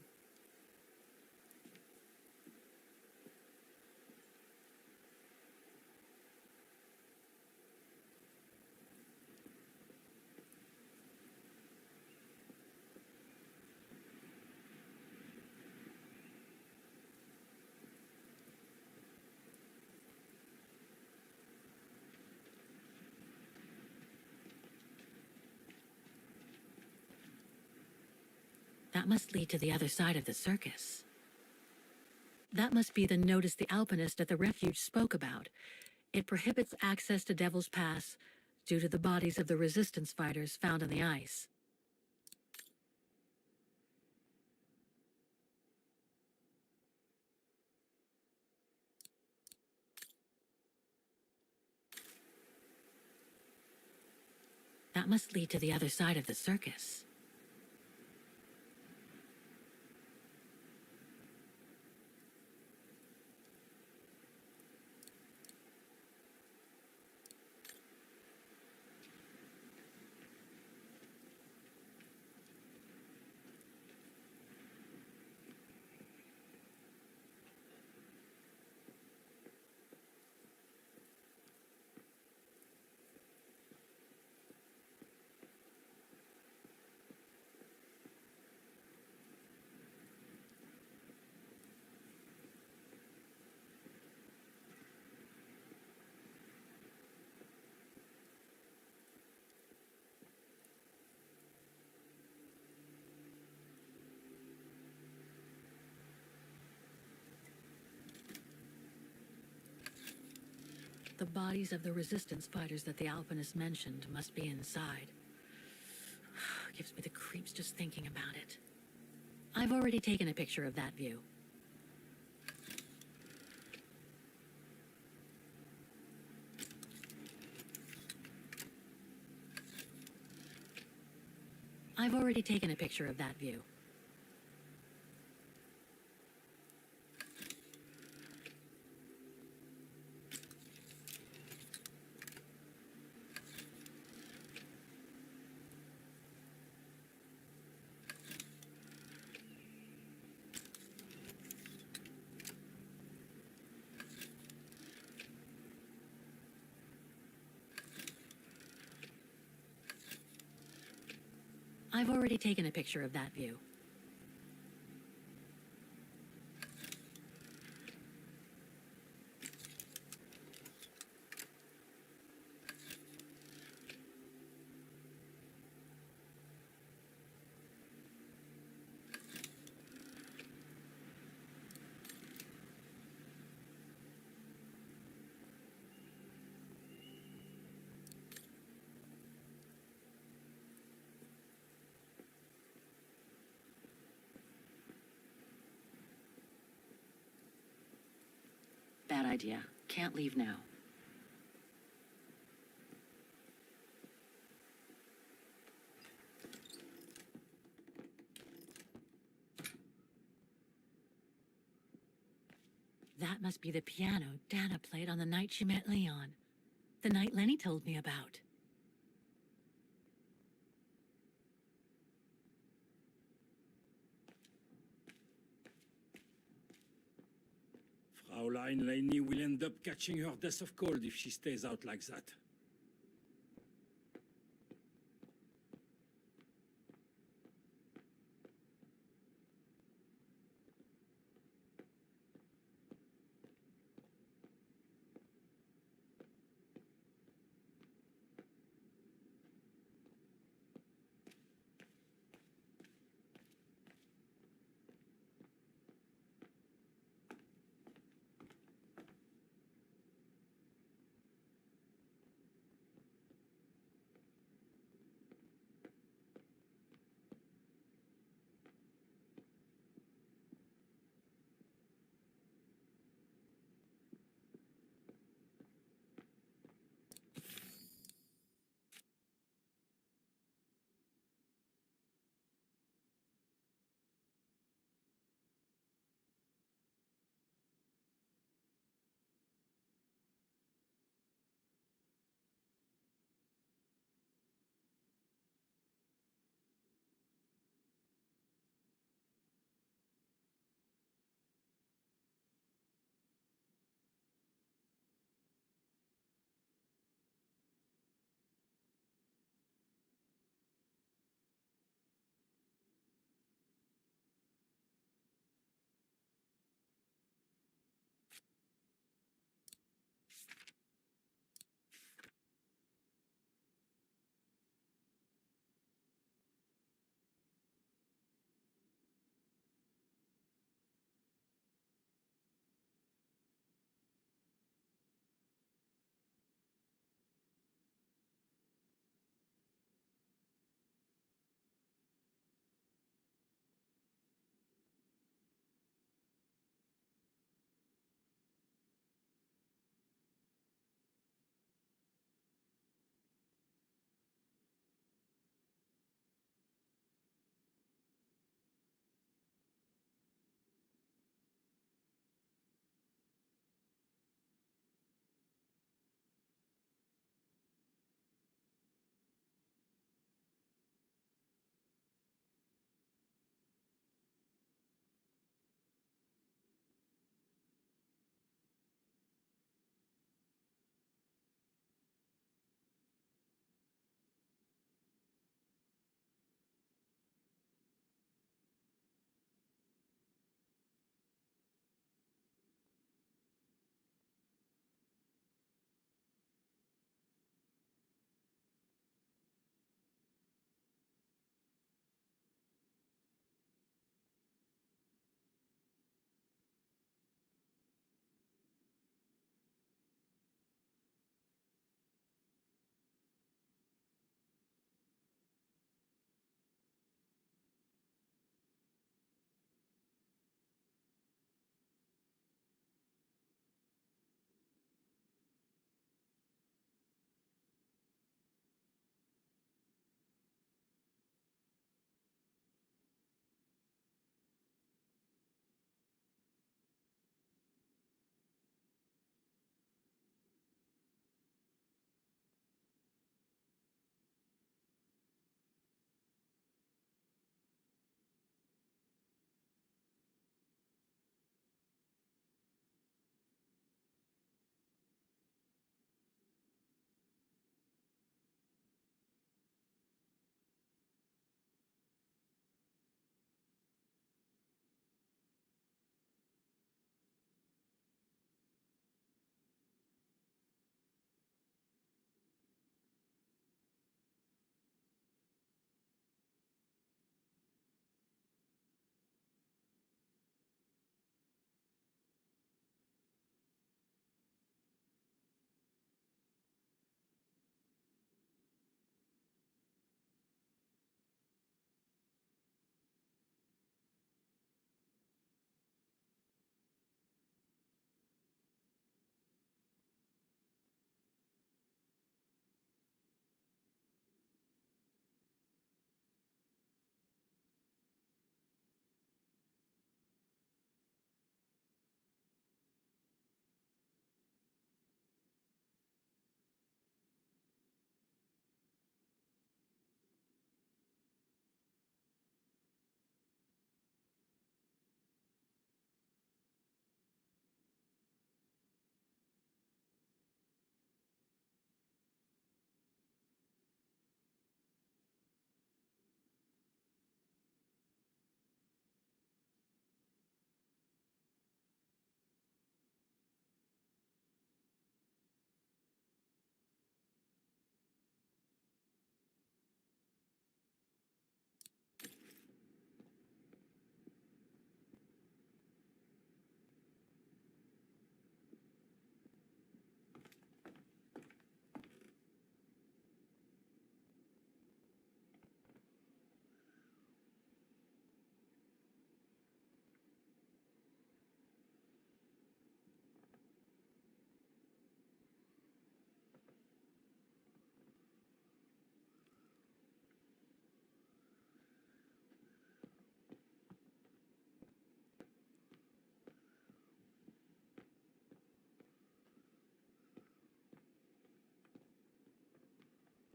That must lead to the other side of the circus. That must be the notice the alpinist at the refuge spoke about. It prohibits access to Devil's Pass due to the bodies of the resistance fighters found on the ice. That must lead to the other side of the circus. The bodies of the resistance fighters that the alpinist mentioned must be inside. Gives me the creeps just thinking about it. I've already taken a picture of that view. I've already taken a picture of that view. I've already taken a picture of that view. idea. Can't leave now. That must be the piano Dana played on the night she met Leon. The night Lenny told me about. Fraulein Laney will end up catching her death of cold if she stays out like that.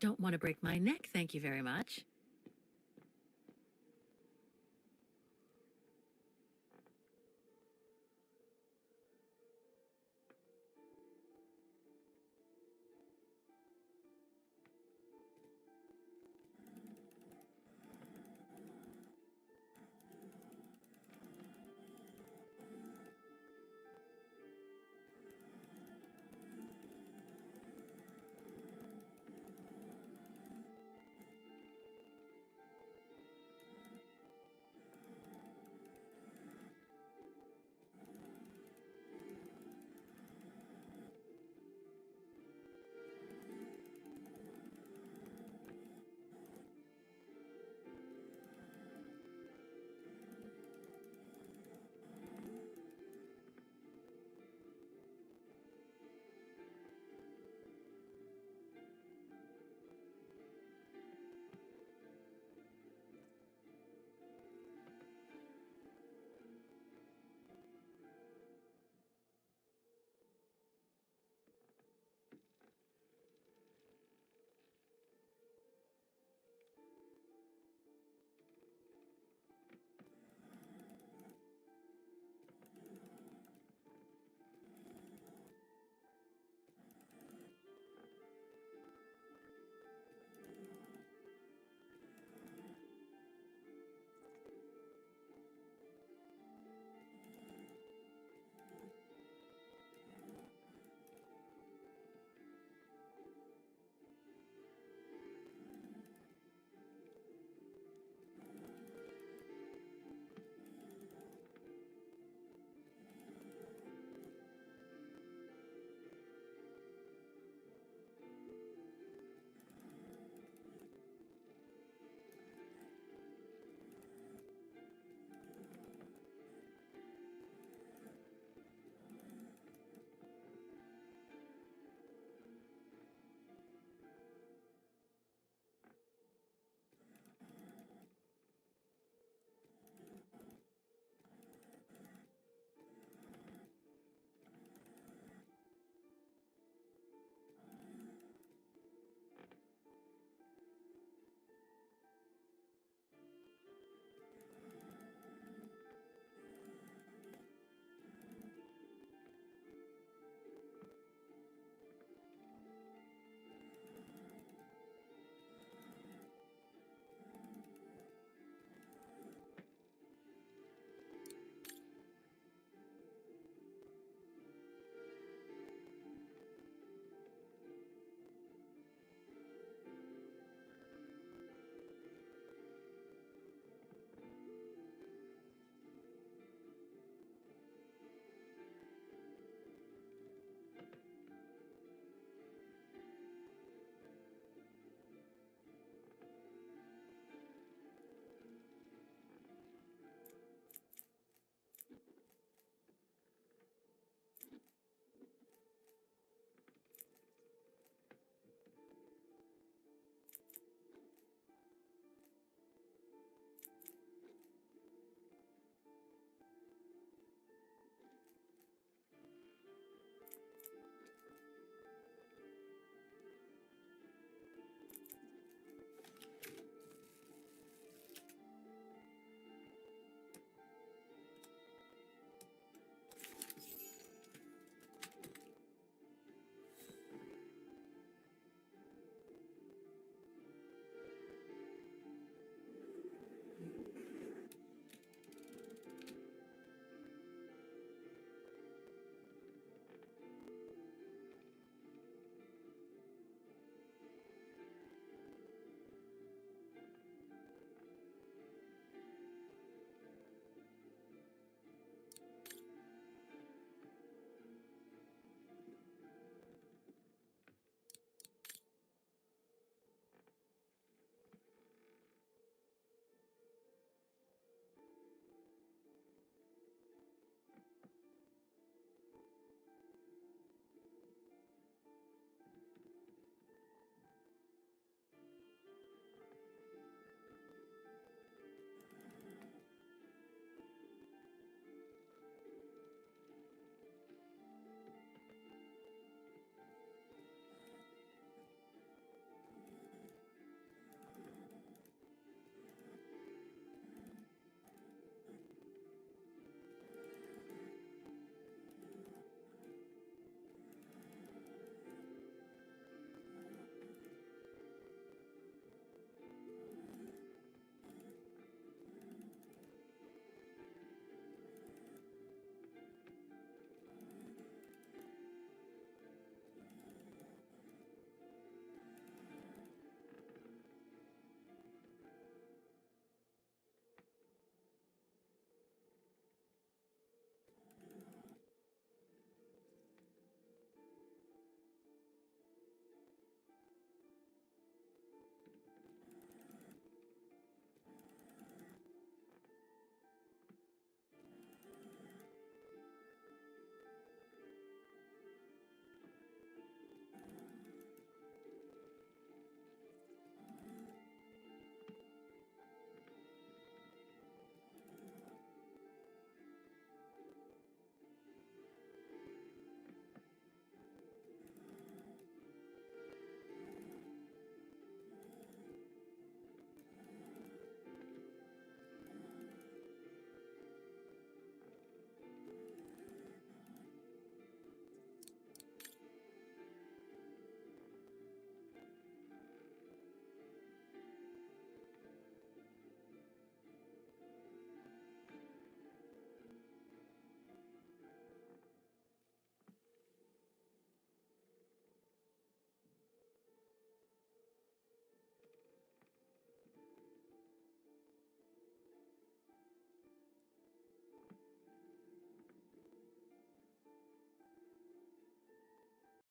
don't want to break my neck, thank you very much.